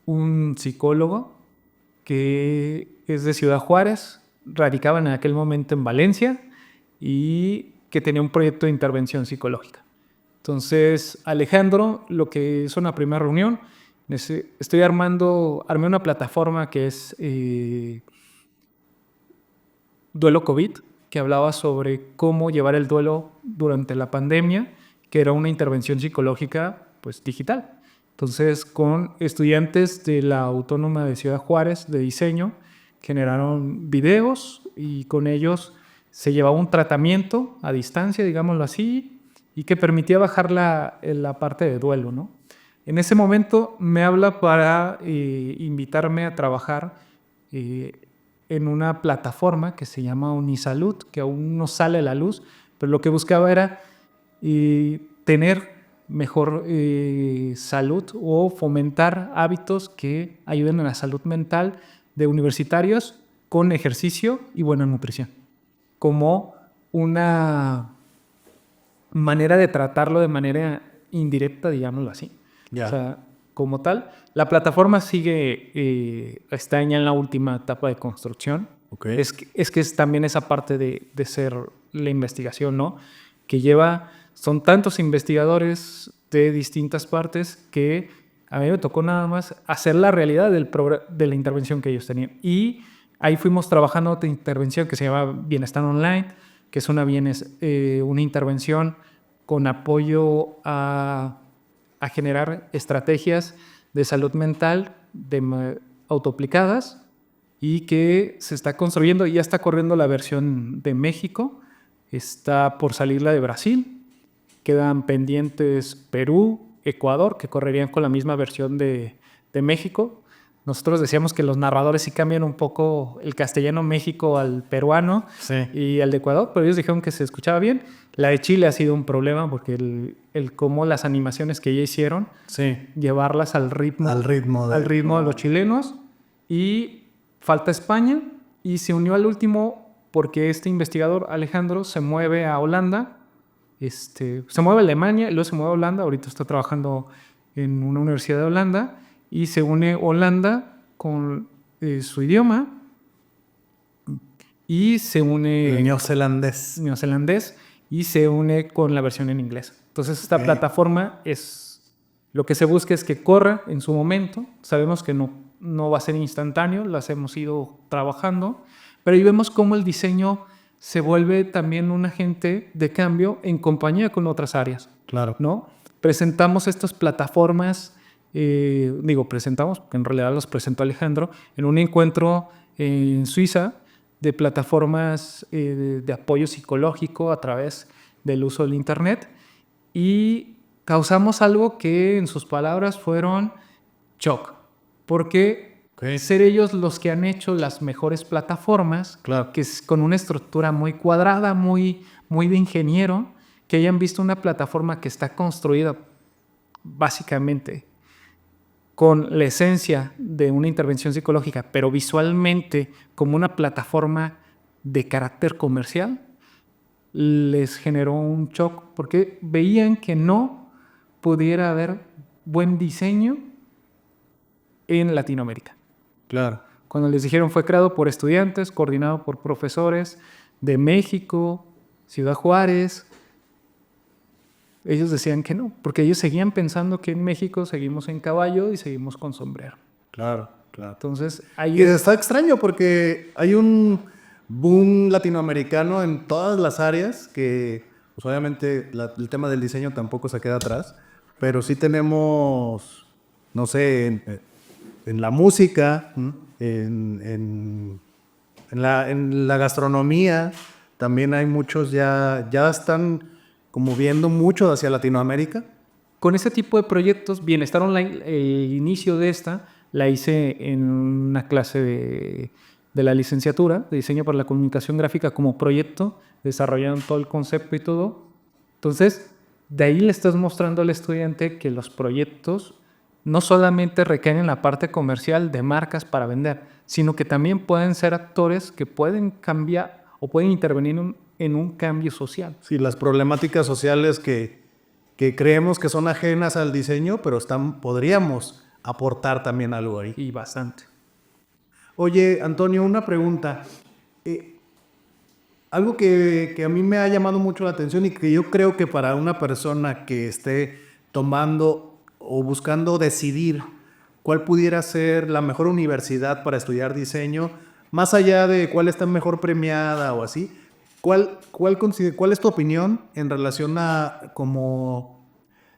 un psicólogo que es de Ciudad Juárez, radicaba en aquel momento en Valencia y que tenía un proyecto de intervención psicológica. Entonces, Alejandro, lo que es una primera reunión, armé una plataforma que es Duelo COVID, que hablaba sobre cómo llevar el duelo durante la pandemia, que era una intervención psicológica pues digital. Entonces, con estudiantes de la Autónoma de Ciudad Juárez de diseño, generaron videos y con ellos se llevaba un tratamiento a distancia, digámoslo así, y que permitía bajar la parte de duelo, ¿no? En ese momento me habla para invitarme a trabajar en una plataforma que se llama Unisalud, que aún no sale a la luz, pero lo que buscaba era tener mejor salud o fomentar hábitos que ayuden a la salud mental de universitarios con ejercicio y buena nutrición, como una manera de tratarlo de manera indirecta, digámoslo así. Ya. O sea, como tal, la plataforma está ya en la última etapa de construcción. Okay. Es que es también esa parte de ser la investigación, ¿no? Que son tantos investigadores de distintas partes que a mí me tocó nada más hacer la realidad de la intervención que ellos tenían. Y ahí fuimos trabajando otra intervención que se llama Bienestar Online, que es una intervención con apoyo a generar estrategias de salud mental autoaplicadas y que se está construyendo. Ya está corriendo la versión de México, está por salir la de Brasil, quedan pendientes Perú, Ecuador, que correrían con la misma versión de México. Nosotros decíamos que los narradores sí cambian un poco el castellano México al peruano, sí, y al de Ecuador, pero ellos dijeron que se escuchaba bien. La de Chile ha sido un problema porque el cómo las animaciones que ya hicieron, sí, llevarlas al ritmo de los chilenos. Y falta España, y se unió al último porque este investigador, Alejandro, se mueve a Holanda, se mueve a Alemania y luego se mueve a Holanda. Ahorita está trabajando en una universidad de Holanda y se une Holanda con su idioma y se une el neozelandés y se une con la versión en inglés. Entonces esta plataforma es Lo que se busca es que corra en su momento. Sabemos que no va a ser instantáneo, las hemos ido trabajando, pero ahí vemos cómo el diseño se vuelve también un agente de cambio en compañía con otras áreas. Claro. ¿No? Presentamos estas plataformas, presentamos, porque en realidad los presentó Alejandro, en un encuentro en Suiza de plataformas de apoyo psicológico a través del uso del Internet, y causamos algo que en sus palabras fueron shock, porque ser ellos los que han hecho las mejores plataformas, Claro. que es con una estructura muy cuadrada, muy de ingeniero, que hayan visto una plataforma que está construida básicamente con la esencia de una intervención psicológica, pero visualmente como una plataforma de carácter comercial, les generó un shock porque veían que no pudiera haber buen diseño en Latinoamérica. Claro. Cuando les dijeron fue creado por estudiantes, coordinado por profesores de México, Ciudad Juárez, ellos decían que no, porque ellos seguían pensando que en México seguimos en caballo y seguimos con sombrero. Claro, claro. Entonces, Y está extraño porque hay un boom latinoamericano en todas las áreas que, pues obviamente, el tema del diseño tampoco se queda atrás, pero sí tenemos, no sé, en la música, en la gastronomía, también hay muchos ya están como viendo mucho hacia Latinoamérica. Con este tipo de proyectos, Bienestar Online, el inicio de esta, la hice en una clase de la licenciatura de Diseño para la Comunicación Gráfica como proyecto, desarrollaron todo el concepto y todo. Entonces, de ahí le estás mostrando al estudiante que los proyectos no solamente recaen en la parte comercial de marcas para vender, sino que también pueden ser actores que pueden cambiar o pueden intervenir en un cambio social. Sí, las problemáticas sociales que creemos que son ajenas al diseño, pero podríamos aportar también algo ahí. Y bastante. Oye, Antonio, una pregunta. Algo que a mí me ha llamado mucho la atención y que yo creo que para una persona que esté tomando o buscando decidir cuál pudiera ser la mejor universidad para estudiar diseño, más allá de cuál está mejor premiada o así, ¿cuál es tu opinión en relación a cómo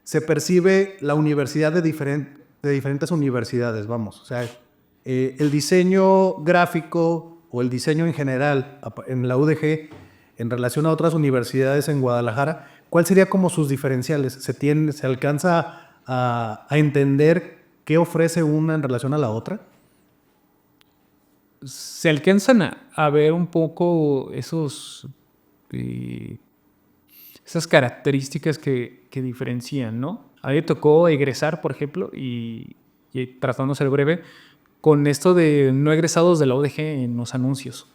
se percibe la universidad de diferentes universidades? Vamos, o sea, el diseño gráfico o el diseño en general en la UDG en relación a otras universidades en Guadalajara, ¿cuál sería como sus diferenciales? ¿Se alcanza a entender qué ofrece una en relación a la otra? Se alcanzan a ver un poco esas características que diferencian, ¿no? A mí me tocó egresar, por ejemplo, y tratando de ser breve, con esto de no egresados de la UDG en los anuncios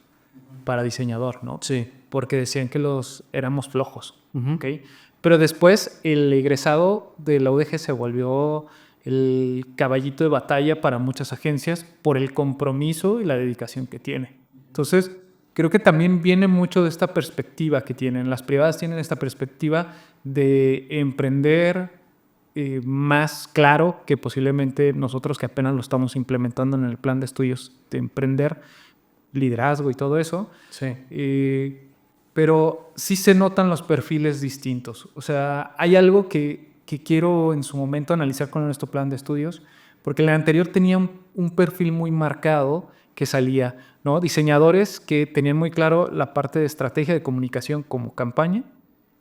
para diseñador, ¿no? Sí. Porque decían que éramos flojos, ¿okay? Pero después el egresado de la UDG se volvió el caballito de batalla para muchas agencias por el compromiso y la dedicación que tiene. Entonces, creo que también viene mucho de esta perspectiva que tienen. Las privadas tienen esta perspectiva de emprender más claro que posiblemente nosotros que apenas lo estamos implementando en el plan de estudios de emprender, liderazgo y todo eso. Sí. Pero sí se notan los perfiles distintos. O sea, hay algo que quiero en su momento analizar con nuestro plan de estudios, porque el anterior tenía un perfil muy marcado que salía, ¿no? Diseñadores que tenían muy claro la parte de estrategia de comunicación como campaña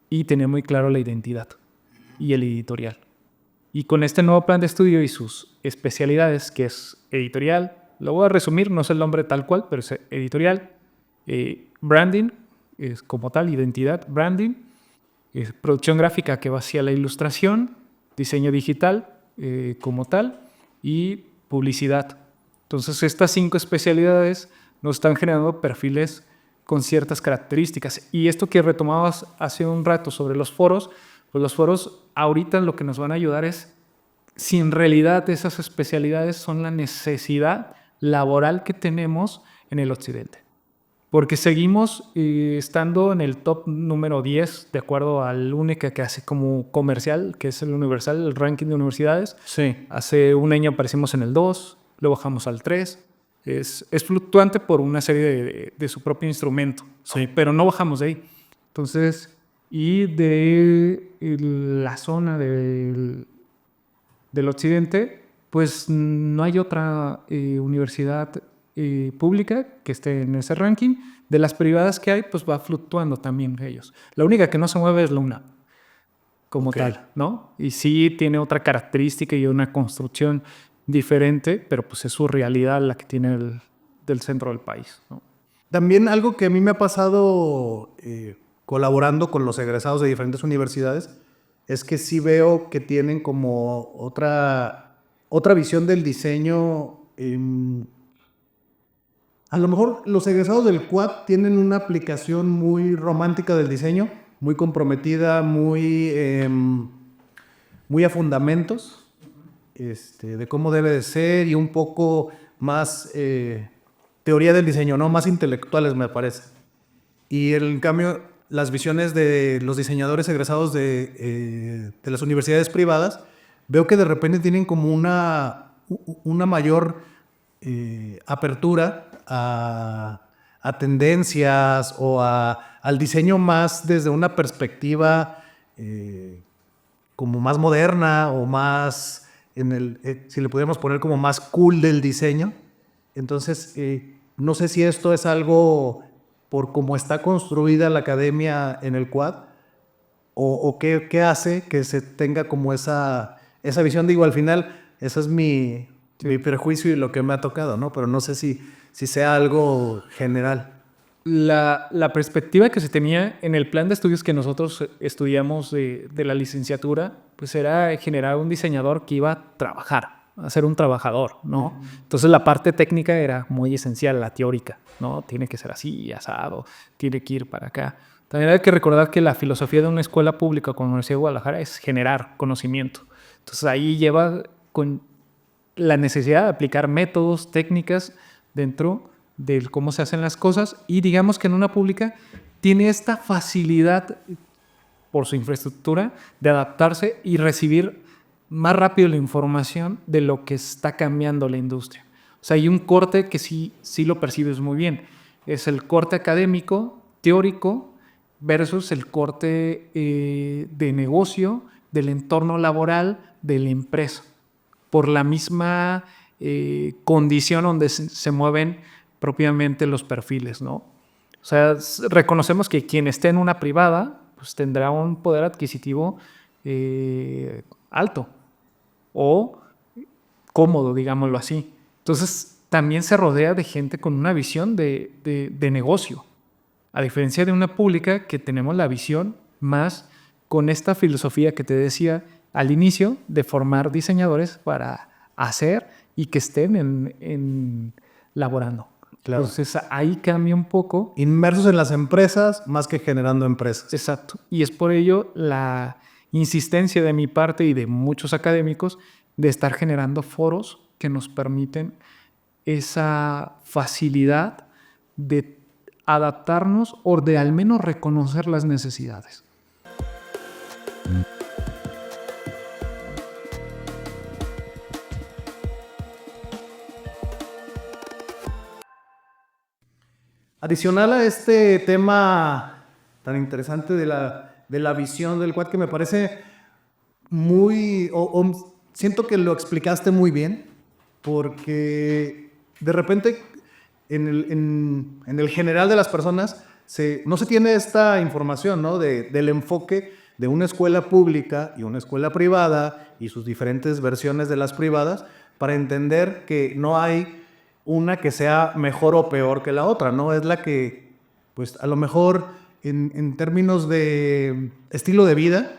y tenían muy claro la identidad y el editorial. Y con este nuevo plan de estudio y sus especialidades, que es editorial, lo voy a resumir, no es el nombre tal cual, pero es editorial, branding, es como tal, identidad, branding, producción gráfica que va hacia la ilustración, diseño digital como tal y publicidad. Entonces estas 5 especialidades nos están generando perfiles con ciertas características. Y esto que retomabas hace un rato sobre los foros, pues los foros ahorita lo que nos van a ayudar es si en realidad esas especialidades son la necesidad laboral que tenemos en el occidente. porque seguimos estando en el top número 10, de acuerdo al única que hace como comercial, que es el Universal, el ranking de universidades. Sí. Hace un año aparecimos en el 2, luego bajamos al 3. Es fluctuante por una serie de su propio instrumento, Sí. pero no bajamos de ahí. Entonces, y de la zona del occidente, pues no hay otra universidad pública que esté en ese ranking. De las privadas que hay, pues va fluctuando también ellos. La única que no se mueve es la UNAM, como tal, ¿no? Y sí tiene otra característica y una construcción diferente, pero pues es su realidad la que tiene del centro del país, ¿no? También algo que a mí me ha pasado colaborando con los egresados de diferentes universidades es que sí veo que tienen como otra visión del diseño. A lo mejor los egresados del QUAD tienen una aplicación muy romántica del diseño, muy comprometida, muy a fundamentos de cómo debe de ser y un poco más teoría del diseño, ¿no? Más intelectuales, me parece. Y en cambio, las visiones de los diseñadores egresados de las universidades privadas, veo que de repente tienen como una mayor apertura a tendencias o al diseño más desde una perspectiva como más moderna o más, si le pudiéramos poner como más cool del diseño. Entonces, no sé si esto es algo por cómo está construida la academia en el QUAD o qué hace que se tenga como esa visión. Digo, al final, ese es mi prejuicio y lo que me ha tocado, ¿no? Pero no sé si sea algo general. La perspectiva que se tenía en el plan de estudios que nosotros estudiamos de la licenciatura, pues era generar un diseñador que iba a trabajar, a ser un trabajador, ¿no? Entonces la parte técnica era muy esencial, la teórica, ¿no? Tiene que ser así, asado, tiene que ir para acá. También hay que recordar que la filosofía de una escuela pública como la Universidad de Guadalajara es generar conocimiento. Entonces ahí lleva con la necesidad de aplicar métodos, técnicas dentro de cómo se hacen las cosas, y digamos que en una pública tiene esta facilidad por su infraestructura de adaptarse y recibir más rápido la información de lo que está cambiando la industria. O sea, hay un corte que sí lo percibes muy bien. Es el corte académico, teórico, versus el corte de negocio, del entorno laboral, de la empresa, por la misma condición donde se mueven propiamente los perfiles, ¿no? O sea, reconocemos que quien esté en una privada pues tendrá un poder adquisitivo alto o cómodo, digámoslo así. Entonces, también se rodea de gente con una visión de negocio, a diferencia de una pública que tenemos la visión más con esta filosofía que te decía al inicio de formar diseñadores para hacer y que estén laborando. Claro. Entonces ahí cambia un poco. Inmersos en las empresas más que generando empresas. Exacto. Y es por ello la insistencia de mi parte y de muchos académicos de estar generando foros que nos permiten esa facilidad de adaptarnos o de al menos reconocer las necesidades. Adicional a este tema tan interesante de la visión del QUAD, que me parece muy... siento que lo explicaste muy bien, porque de repente en el general de las personas no se tiene esta información, ¿no? Del enfoque de una escuela pública y una escuela privada y sus diferentes versiones de las privadas, para entender que no hay una que sea mejor o peor que la otra, ¿no? Es la que, pues a lo mejor en términos de estilo de vida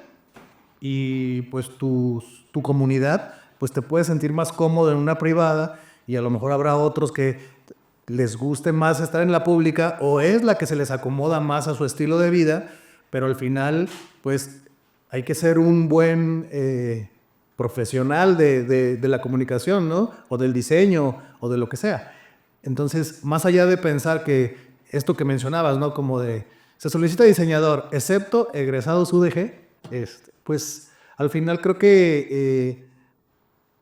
y pues tu comunidad, pues te puedes sentir más cómodo en una privada, y a lo mejor habrá otros que les guste más estar en la pública o es la que se les acomoda más a su estilo de vida, pero al final pues hay que ser un buen profesional de la comunicación, ¿no? O del diseño o de lo que sea. Entonces, más allá de pensar que esto que mencionabas, ¿no? Como de, se solicita diseñador, excepto egresados UDG, pues al final creo que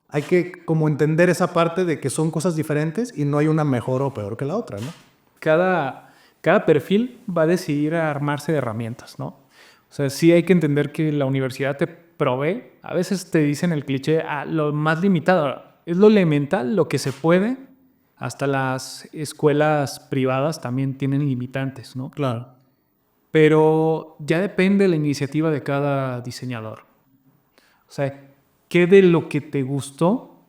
hay que como entender esa parte de que son cosas diferentes y no hay una mejor o peor que la otra, ¿no? Cada perfil va a decidir armarse de herramientas, ¿no? O sea, sí hay que entender que la universidad te provee, a veces te dicen el cliché, lo más limitado, es lo elemental, lo que se puede, hasta las escuelas privadas también tienen limitantes, ¿no? Claro. Pero ya depende de la iniciativa de cada diseñador. O sea, ¿qué de lo que te gustó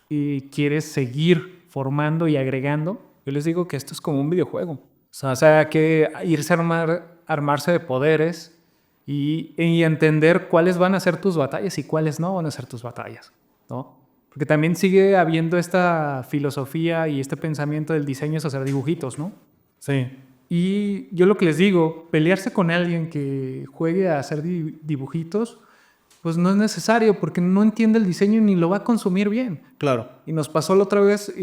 y quieres seguir formando y agregando? Yo les digo que esto es como un videojuego. O sea que irse a armarse de poderes y entender cuáles van a ser tus batallas y cuáles no van a ser tus batallas, ¿no? Porque también sigue habiendo esta filosofía y este pensamiento del diseño es hacer dibujitos, ¿no? Sí. Y yo lo que les digo, pelearse con alguien que juegue a hacer dibujitos, pues no es necesario porque no entiende el diseño ni lo va a consumir bien. Claro. Y nos pasó la otra vez,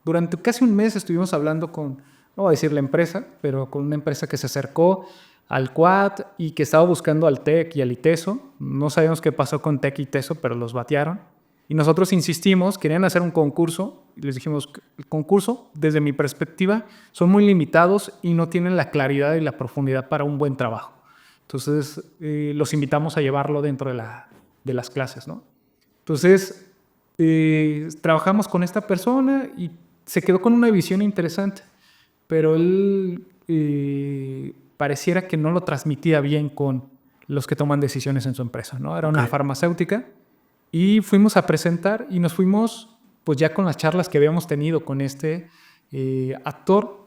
durante casi un mes estuvimos hablando con, no voy a decir la empresa, pero con una empresa que se acercó al Quad y que estaba buscando al TEC y al ITESO. No sabemos qué pasó con TEC y ITESO, pero los batearon. Y nosotros insistimos, querían hacer un concurso, y les dijimos, el concurso, desde mi perspectiva, son muy limitados y no tienen la claridad y la profundidad para un buen trabajo. Entonces, los invitamos a llevarlo dentro de las clases, ¿no? Entonces, trabajamos con esta persona y se quedó con una visión interesante, pero él pareciera que no lo transmitía bien con los que toman decisiones en su empresa, ¿no? Era una farmacéutica y fuimos a presentar y nos fuimos pues ya con las charlas que habíamos tenido con este actor,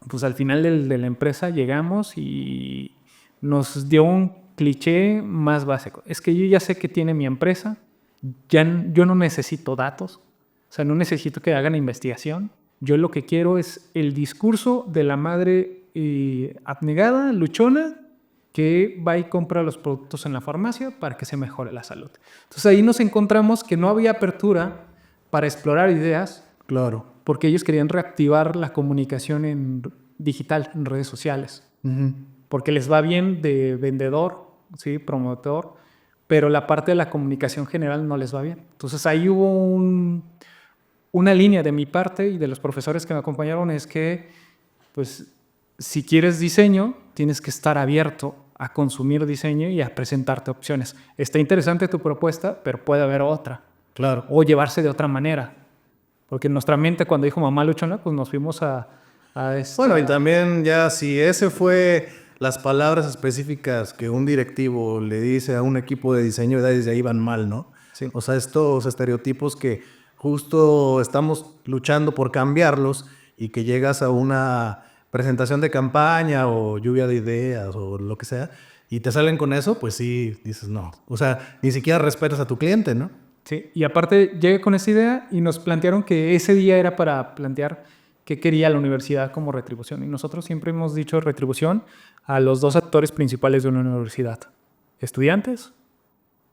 pues al final de la empresa llegamos y nos dio un cliché más básico. Es que yo ya sé que tiene mi empresa, yo no necesito datos, o sea, no necesito que hagan investigación. Yo lo que quiero es el discurso de la madre abnegada, luchona, que va y compra los productos en la farmacia para que se mejore la salud. Entonces ahí nos encontramos que no había apertura para explorar ideas. Claro. Porque ellos querían reactivar la comunicación en digital, en redes sociales. Uh-huh. Porque les va bien de vendedor, ¿sí? Promotor, pero la parte de la comunicación general no les va bien. Entonces ahí hubo una línea de mi parte y de los profesores que me acompañaron, es que pues si quieres diseño, tienes que estar abierto a consumir diseño y a presentarte opciones. Está interesante tu propuesta, pero puede haber otra. Claro. O llevarse de otra manera. Porque en nuestra mente, cuando dijo mamá luchona, pues nos fuimos a Bueno, y también ya si ese fue las palabras específicas que un directivo le dice a un equipo de diseño, ya desde ahí van mal, ¿no? Sí. O sea, estos estereotipos que justo estamos luchando por cambiarlos y que llegas a una presentación de campaña o lluvia de ideas o lo que sea y te salen con eso, pues sí, dices no. O sea, ni siquiera respetas a tu cliente, ¿no? Sí, y aparte llegué con esa idea y nos plantearon que ese día era para plantear qué quería la universidad como retribución. Y nosotros siempre hemos dicho retribución a los dos actores principales de una universidad, estudiantes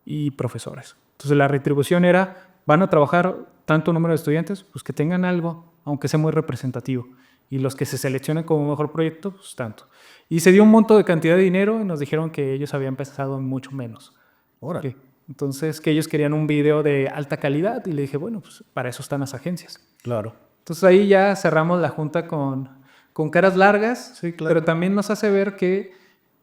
y profesores. Entonces la retribución era, van a trabajar tanto número de estudiantes, pues que tengan algo, aunque sea muy representativo. Y los que se seleccionen como mejor proyecto, pues tanto. Y se dio un monto de cantidad de dinero y nos dijeron que ellos habían pensado en mucho menos. Órale. Entonces, que ellos querían un video de alta calidad y le dije, bueno, pues para eso están las agencias. Claro. Entonces ahí ya cerramos la junta con caras largas, sí, claro. Pero también nos hace ver que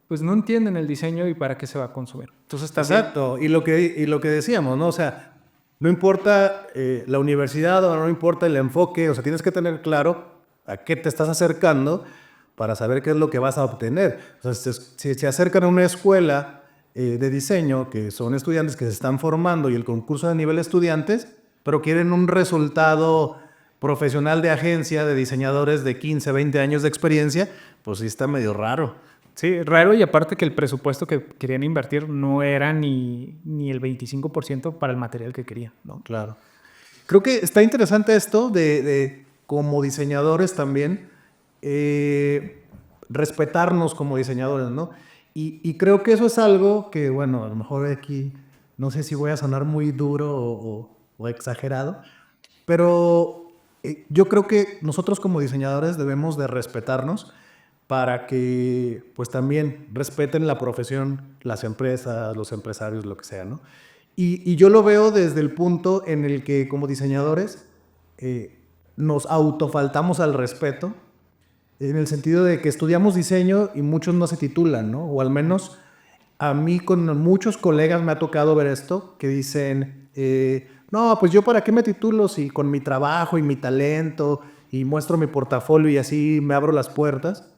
pues no entienden el diseño y para qué se va a consumir. Entonces, también... Exacto, y lo que decíamos, ¿no? O sea, no importa la universidad o no importa el enfoque, o sea, tienes que tener claro a qué te estás acercando para saber qué es lo que vas a obtener. O sea, si se acercan a una escuela de diseño, que son estudiantes que se están formando y el concurso de nivel estudiantes, pero quieren un resultado profesional de agencia de diseñadores de 15, 20 años de experiencia, pues sí está medio raro. Sí, raro, y aparte que el presupuesto que querían invertir no era ni el 25% para el material que querían, ¿no? Claro. Creo que está interesante esto de como diseñadores también, respetarnos como diseñadores, ¿no? Y creo que eso es algo que, bueno, a lo mejor aquí, no sé si voy a sonar muy duro o exagerado, pero Yo creo que nosotros como diseñadores debemos de respetarnos para que pues también respeten la profesión, las empresas, los empresarios, lo que sea, ¿no? Y yo lo veo desde el punto en el que como diseñadores nos autofaltamos al respeto, en el sentido de que estudiamos diseño y muchos no se titulan, ¿no? O al menos a mí con muchos colegas me ha tocado ver esto, que dicen, no, pues yo para qué me titulo si con mi trabajo y mi talento y muestro mi portafolio y así me abro las puertas.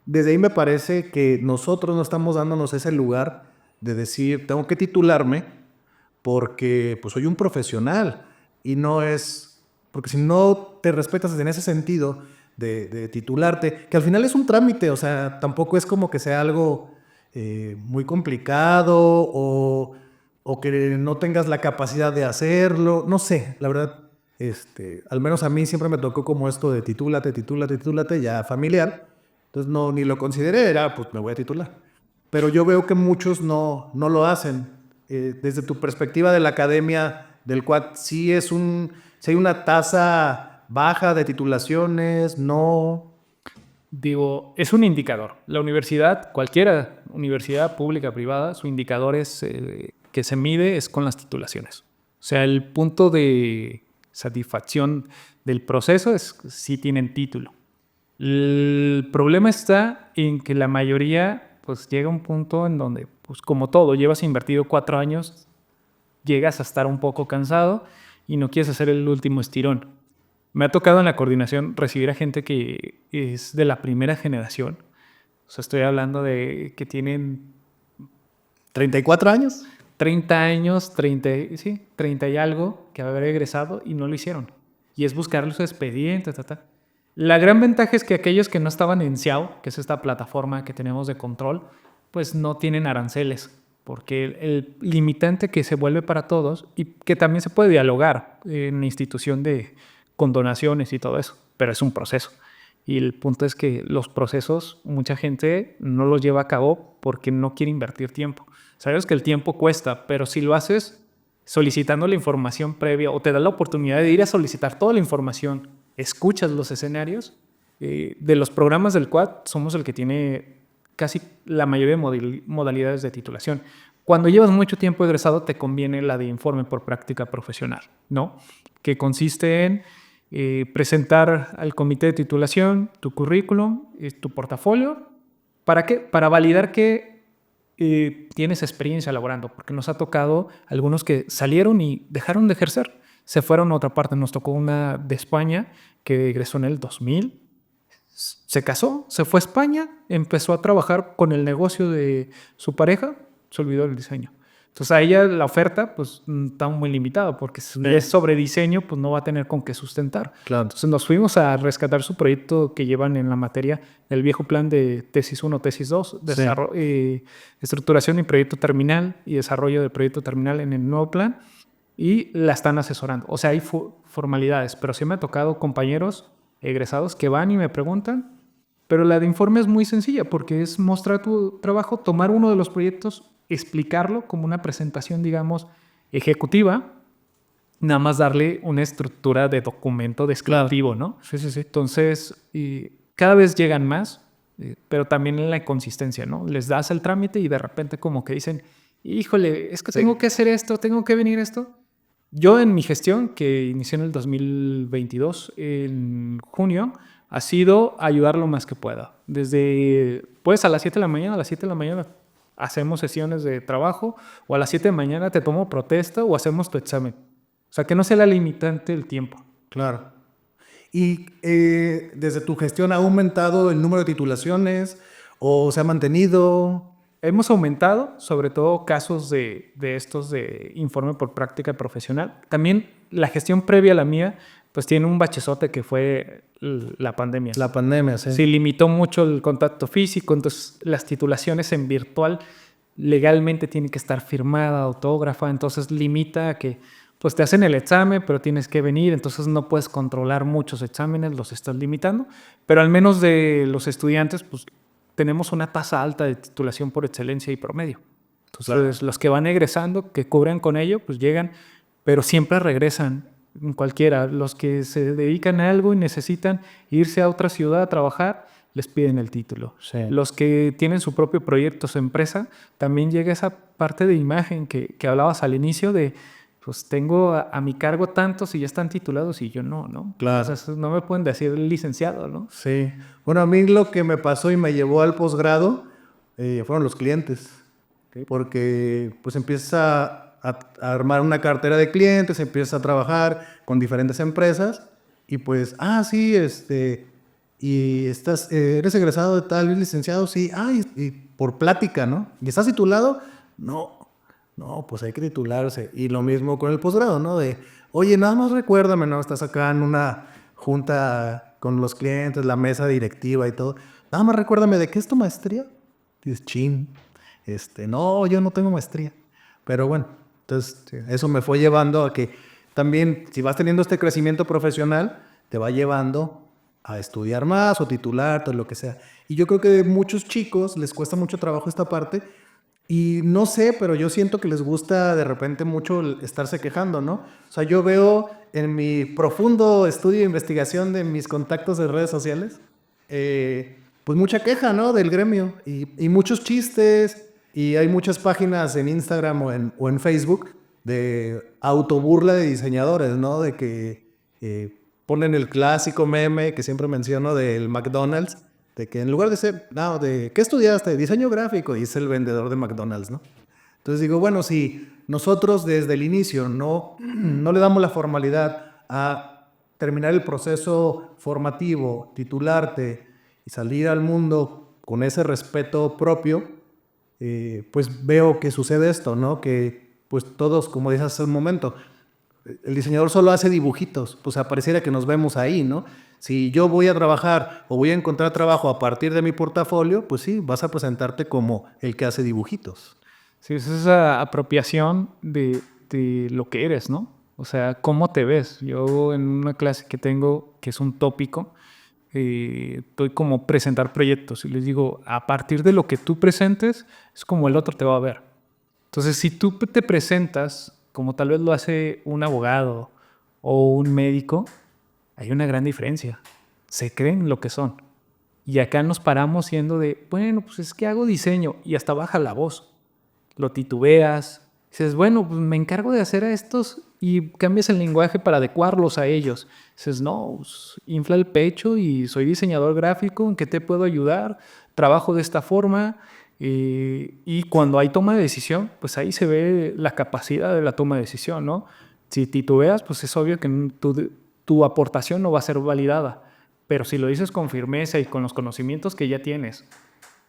Desde ahí me parece que nosotros no estamos dándonos ese lugar de decir, tengo que titularme porque pues soy un profesional y no es, porque si no te respetas en ese sentido de titularte, que al final es un trámite, o sea, tampoco es como que sea algo muy complicado o que no tengas la capacidad de hacerlo, no sé, la verdad, al menos a mí siempre me tocó como esto de titúlate, ya familiar, entonces no, ni lo consideré, era pues me voy a titular. Pero yo veo que muchos no lo hacen. Desde tu perspectiva de la academia del Quad, ¿sí sí hay una tasa baja de titulaciones? No. Digo, es un indicador. La universidad, cualquiera universidad pública, privada, su indicador es que se mide es con las titulaciones. O sea, el punto de satisfacción del proceso es si tienen título. El problema está en que la mayoría pues llega a un punto en donde, pues como todo, llevas invertido 4 años, llegas a estar un poco cansado y no quieres hacer el último estirón. Me ha tocado en la coordinación recibir a gente que es de la primera generación. O sea, estoy hablando de que tienen ¿34 años? 30 años, 30 y algo, que haber egresado y no lo hicieron. Y es buscar su expediente, La gran ventaja es que aquellos que no estaban en SIAO, que es esta plataforma que tenemos de control, pues no tienen aranceles, porque el limitante que se vuelve para todos y que también se puede dialogar en la institución con donaciones y todo eso, pero es un proceso. Y el punto es que los procesos, mucha gente no los lleva a cabo porque no quiere invertir tiempo. Sabes que el tiempo cuesta, pero si lo haces solicitando la información previa o te da la oportunidad de ir a solicitar toda la información, escuchas los escenarios, de los programas del Quad somos el que tiene casi la mayoría de modalidades de titulación. Cuando llevas mucho tiempo egresado te conviene la de informe por práctica profesional, ¿no? Que consiste en presentar al comité de titulación tu currículum, tu portafolio. ¿Para qué? Para validar que tienes experiencia laborando, porque nos ha tocado algunos que salieron y dejaron de ejercer, se fueron a otra parte. Nos tocó una de España que egresó en el 2000, se casó, se fue a España, empezó a trabajar con el negocio de su pareja, se olvidó del diseño. Entonces a ella la oferta pues está muy limitada porque si es sobre diseño pues no va a tener con qué sustentar. Claro. Entonces nos fuimos a rescatar su proyecto que llevan en la materia del viejo plan de tesis 1, tesis 2, estructuración y proyecto terminal y desarrollo del proyecto terminal en el nuevo plan y la están asesorando. O sea, hay formalidades, pero sí me ha tocado compañeros egresados que van y me preguntan, pero la de informe es muy sencilla porque es mostrar tu trabajo, tomar uno de los proyectos, explicarlo como una presentación, digamos, ejecutiva, nada más darle una estructura de documento descriptivo, ¿no? Sí. Entonces, cada vez llegan más, pero también en la consistencia, ¿no? Les das el trámite y de repente como que dicen, híjole, es que tengo que hacer esto, tengo que venir esto. Yo en mi gestión, que inicié en el 2022, en junio, ha sido ayudar lo más que pueda. Desde, pues a las 7 de la mañana, hacemos sesiones de trabajo, o a las 7 de la mañana te tomo protesta o hacemos tu examen. O sea, que no sea la limitante el tiempo. Claro. ¿Y desde tu gestión ha aumentado el número de titulaciones o se ha mantenido? Hemos aumentado, sobre todo casos de estos de informe por práctica profesional. También la gestión previa a la mía, pues tiene un bachezote que fue la pandemia. La pandemia, sí. Se limitó mucho el contacto físico, entonces las titulaciones en virtual legalmente tienen que estar firmada, autógrafa, entonces limita a que pues te hacen el examen, pero tienes que venir, entonces no puedes controlar muchos exámenes, los estás limitando, pero al menos de los estudiantes, pues tenemos una tasa alta de titulación por excelencia y promedio. Entonces, los que van egresando, que cubren con ello, pues llegan, pero siempre regresan en cualquiera. Los que se dedican a algo y necesitan irse a otra ciudad a trabajar, les piden el título. Sí. Los que tienen su propio proyecto, su empresa, también llega esa parte de imagen que hablabas al inicio de, pues tengo a mi cargo tantos y ya están titulados y yo no, ¿no? Claro. O sea, no me pueden decir licenciado, ¿no? Sí. Bueno, a mí lo que me pasó y me llevó al posgrado fueron los clientes. Okay. Porque pues empieza a armar una cartera de clientes, empieza a trabajar con diferentes empresas y pues, sí, y estás, eres egresado de tal, eres licenciado, sí, y por plática, ¿no? ¿Y estás titulado? No, pues hay que titularse. Y lo mismo con el posgrado, ¿no? De, oye, nada más recuérdame, ¿no? Estás acá en una junta con los clientes, la mesa directiva y todo. Nada más recuérdame, ¿de qué es tu maestría? Dices, chin, no, yo no tengo maestría. Pero bueno, entonces eso me fue llevando a que también, si vas teniendo este crecimiento profesional, te va llevando a estudiar más o titularte o lo que sea. Y yo creo que a muchos chicos les cuesta mucho trabajo esta parte y no sé, pero yo siento que les gusta de repente mucho estarse quejando, ¿no? O sea, yo veo en mi profundo estudio e investigación de mis contactos de redes sociales, pues mucha queja, ¿no? Del gremio y muchos chistes y hay muchas páginas en Instagram o en Facebook de autoburla de diseñadores, ¿no? De que ponen el clásico meme que siempre menciono del McDonald's, de que en lugar de ser, no, de ¿qué estudiaste? Diseño gráfico, y es el vendedor de McDonald's, ¿no? Entonces digo, bueno, si nosotros desde el inicio no le damos la formalidad a terminar el proceso formativo, titularte y salir al mundo con ese respeto propio, pues veo que sucede esto, ¿no? Que pues todos, como dices hace un momento, el diseñador solo hace dibujitos, pues pareciera que nos vemos ahí, ¿no? Si yo voy a trabajar o voy a encontrar trabajo a partir de mi portafolio, pues sí, vas a presentarte como el que hace dibujitos. Sí, es esa apropiación de lo que eres, ¿no? O sea, ¿cómo te ves? Yo en una clase que tengo, que es un tópico, estoy como presentar proyectos y les digo, a partir de lo que tú presentes, es como el otro te va a ver. Entonces, si tú te presentas como tal vez lo hace un abogado o un médico, hay una gran diferencia. Se creen lo que son. Y acá nos paramos siendo de, bueno, pues es que hago diseño y hasta baja la voz. Lo titubeas. Dices, bueno, pues me encargo de hacer a estos y cambias el lenguaje para adecuarlos a ellos. Dices, no, pues, infla el pecho y soy diseñador gráfico, ¿en qué te puedo ayudar? Trabajo de esta forma. Y cuando hay toma de decisión, pues ahí se ve la capacidad de la toma de decisión, ¿no? Si titubeas, pues es obvio que tu aportación no va a ser validada. Pero si lo dices con firmeza y con los conocimientos que ya tienes,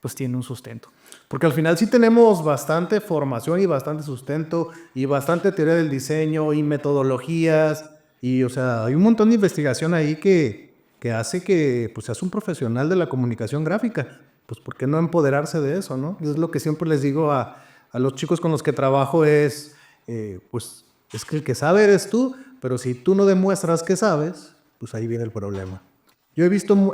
pues tiene un sustento. Porque al final sí tenemos bastante formación y bastante sustento y bastante teoría del diseño y metodologías y, o sea, hay un montón de investigación ahí que hace que pues, seas un profesional de la comunicación gráfica. Pues, ¿por qué no empoderarse de eso, no? Es lo que siempre les digo a los chicos con los que trabajo es, pues, es que el que sabe eres tú, pero si tú no demuestras que sabes, pues ahí viene el problema. Yo he visto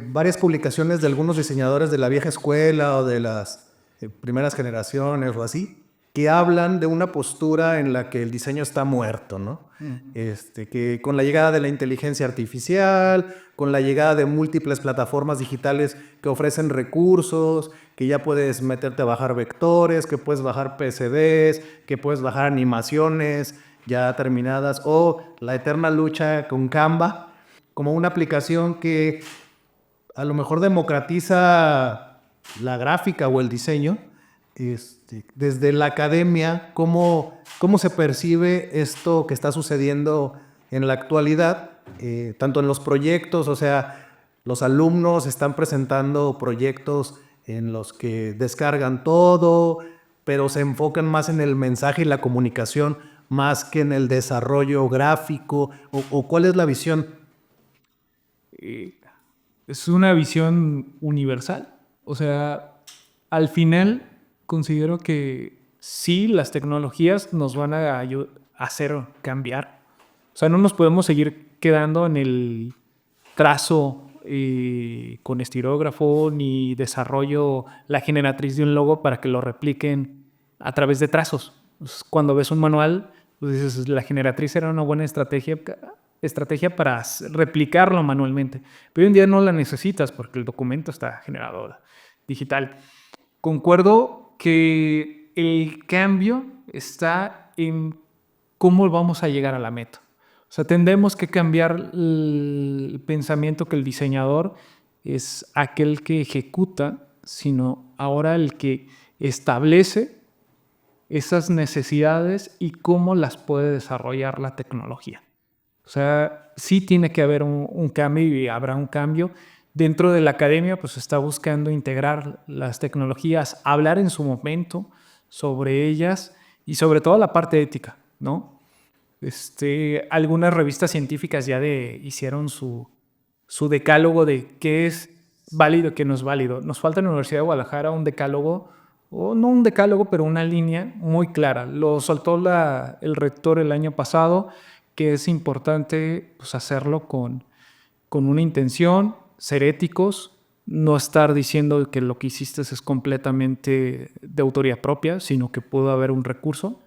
varias publicaciones de algunos diseñadores de la vieja escuela o de las primeras generaciones o así, que hablan de una postura en la que el diseño está muerto, ¿no? Que con la llegada de la inteligencia artificial, con la llegada de múltiples plataformas digitales que ofrecen recursos, que ya puedes meterte a bajar vectores, que puedes bajar PCDs, que puedes bajar animaciones ya terminadas, o la eterna lucha con Canva, como una aplicación que a lo mejor democratiza la gráfica o el diseño. Desde la academia, ¿cómo se percibe esto que está sucediendo en la actualidad? Tanto en los proyectos, o sea, los alumnos están presentando proyectos en los que descargan todo, pero se enfocan más en el mensaje y la comunicación, más que en el desarrollo gráfico, o ¿cuál es la visión? Es una visión universal. O sea, al final considero que sí, las tecnologías nos van a hacer cambiar. O sea, no nos podemos seguir quedando en el trazo con estirógrafo ni desarrollo la generatriz de un logo para que lo repliquen a través de trazos. Cuando ves un manual, Pues dices, la generatriz era una buena estrategia para replicarlo manualmente. Pero hoy en día no la necesitas porque el documento está generado digital. Concuerdo que el cambio está en cómo vamos a llegar a la meta. O sea, tendremos que cambiar el pensamiento que el diseñador es aquel que ejecuta, sino ahora el que establece esas necesidades y cómo las puede desarrollar la tecnología. O sea, sí tiene que haber un cambio y habrá un cambio. Dentro de la academia, pues está buscando integrar las tecnologías, hablar en su momento sobre ellas y sobre todo la parte ética, ¿no? Algunas revistas científicas ya hicieron su decálogo de qué es válido y qué no es válido. Nos falta en la Universidad de Guadalajara un decálogo, o no un decálogo, pero una línea muy clara. Lo soltó el rector el año pasado, que es importante pues, hacerlo con una intención, ser éticos, no estar diciendo que lo que hiciste es completamente de autoría propia, sino que pudo haber un recurso.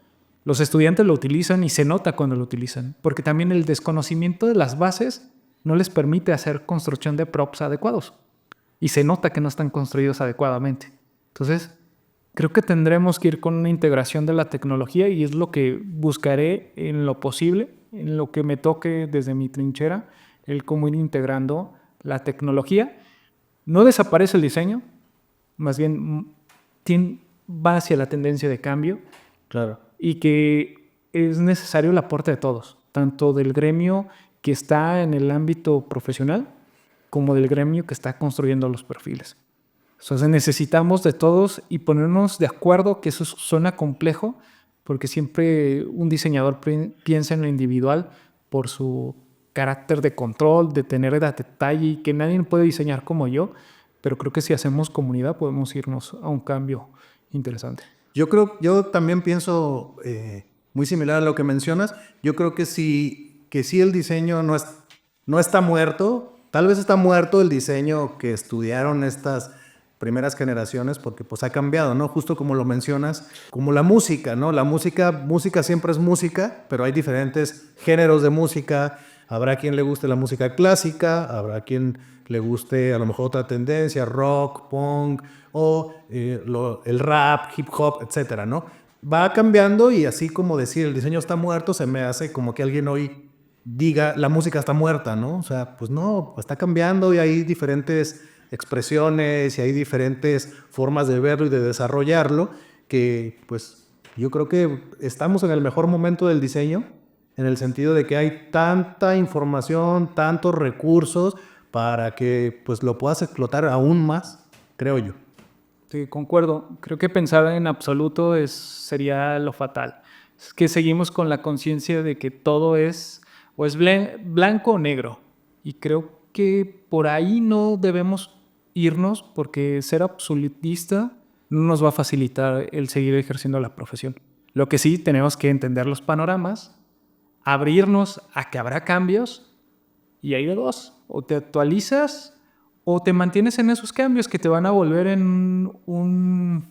Los estudiantes lo utilizan y se nota cuando lo utilizan, porque también el desconocimiento de las bases no les permite hacer construcción de props adecuados y se nota que no están construidos adecuadamente. Entonces, creo que tendremos que ir con una integración de la tecnología y es lo que buscaré en lo posible, en lo que me toque desde mi trinchera, el cómo ir integrando la tecnología. No desaparece el diseño, más bien va hacia la tendencia de cambio. Claro. Y que es necesario el aporte de todos, tanto del gremio que está en el ámbito profesional como del gremio que está construyendo los perfiles. Entonces necesitamos de todos y ponernos de acuerdo, que eso suena complejo, porque siempre un diseñador piensa en lo individual por su carácter de control, de tener detalle y que nadie puede diseñar como yo, pero creo que si hacemos comunidad podemos irnos a un cambio interesante. Yo también pienso muy similar a lo que mencionas. Yo creo que sí el diseño no está muerto. Tal vez está muerto el diseño que estudiaron estas primeras generaciones porque pues ha cambiado, ¿no? Justo como lo mencionas, como la música, ¿no? La música siempre es música, pero hay diferentes géneros de música. Habrá quien le guste la música clásica, habrá quien le guste a lo mejor otra tendencia, rock, punk o el rap, hip hop, etcétera, ¿no? Va cambiando y así como decir el diseño está muerto, se me hace como que alguien hoy diga la música está muerta, ¿no? O sea, pues no, está cambiando y hay diferentes expresiones y hay diferentes formas de verlo y de desarrollarlo que pues yo creo que estamos en el mejor momento del diseño en el sentido de que hay tanta información, tantos recursos para que pues lo puedas explotar aún más, creo yo. Sí, concuerdo. Creo que pensar en absoluto sería lo fatal. Es que seguimos con la conciencia de que todo es o es blanco o negro. Y creo que por ahí no debemos irnos porque ser absolutista no nos va a facilitar el seguir ejerciendo la profesión. Lo que sí tenemos que entender los panoramas, abrirnos a que habrá cambios y hay de dos. O te actualizas o te mantienes en esos cambios que te van a volver en un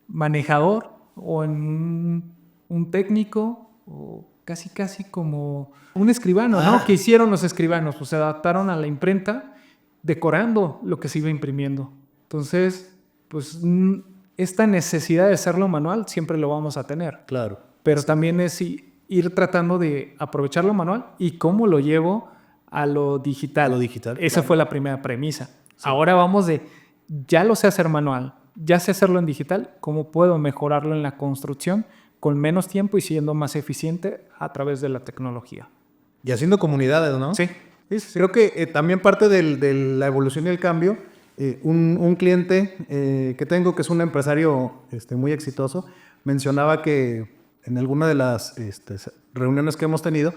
manejador o en un técnico o casi como un escribano, ¿no? ¿Qué hicieron los escribanos? Pues se adaptaron a la imprenta decorando lo que se iba imprimiendo. Entonces, pues esta necesidad de hacerlo manual siempre lo vamos a tener. Claro. Pero también es ir tratando de aprovechar lo manual y cómo lo llevo a lo digital. Esa fue la primera premisa. Sí. Ahora vamos ya lo sé hacer manual, ya sé hacerlo en digital, ¿cómo puedo mejorarlo en la construcción con menos tiempo y siendo más eficiente a través de la tecnología? Y haciendo comunidades, ¿no? Sí. Creo que también parte de la evolución y el cambio, un cliente que tengo, que es un empresario muy exitoso, mencionaba que en alguna de las reuniones que hemos tenido,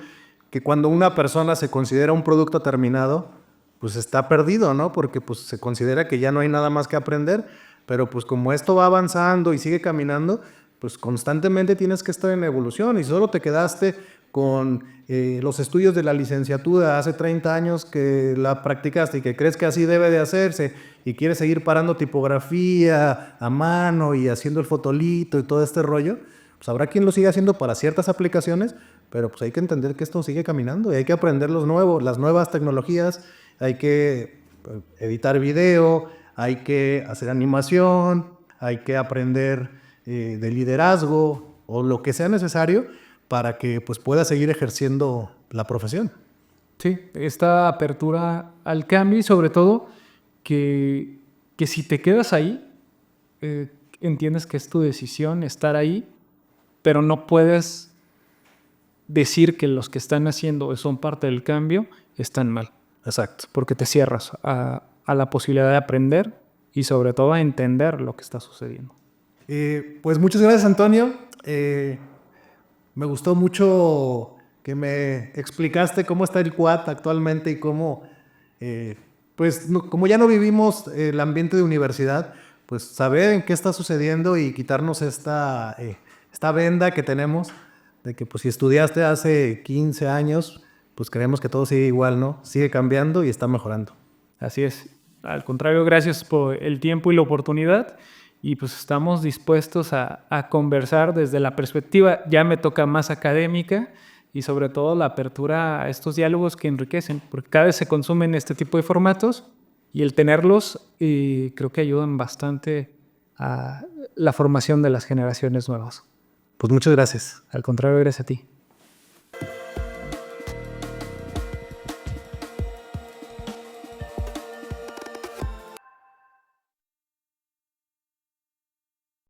que cuando una persona se considera un producto terminado, pues está perdido, ¿no? Porque pues se considera que ya no hay nada más que aprender, pero pues como esto va avanzando y sigue caminando, pues constantemente tienes que estar en evolución y solo te quedaste con los estudios de la licenciatura hace 30 años que la practicaste y que crees que así debe de hacerse y quieres seguir parando tipografía a mano y haciendo el fotolito y todo este rollo, Pues habrá quien lo siga haciendo para ciertas aplicaciones, pero pues hay que entender que esto sigue caminando y hay que aprender las nuevas tecnologías, hay que editar video, hay que hacer animación, hay que aprender de liderazgo o lo que sea necesario para que pues pueda seguir ejerciendo la profesión. Sí, esta apertura al cambio y sobre todo que si te quedas ahí, entiendes que es tu decisión estar ahí, pero no puedes decir que los que están haciendo son parte del cambio están mal. Exacto. Porque te cierras a la posibilidad de aprender y sobre todo a entender lo que está sucediendo. Pues muchas gracias, Antonio. Me gustó mucho que me explicaste cómo está el Quad actualmente y cómo, pues como ya no vivimos el ambiente de universidad, pues saber en qué está sucediendo y quitarnos esta venda que tenemos de que pues si estudiaste hace 15 años, pues creemos que todo sigue igual, ¿no? Sigue cambiando y está mejorando. Así es. Al contrario, gracias por el tiempo y la oportunidad. Y pues estamos dispuestos a conversar desde la perspectiva, ya me toca más académica y sobre todo la apertura a estos diálogos que enriquecen, porque cada vez se consumen este tipo de formatos y el tenerlos creo que ayudan bastante a la formación de las generaciones nuevas. Pues muchas gracias. Al contrario, gracias a ti.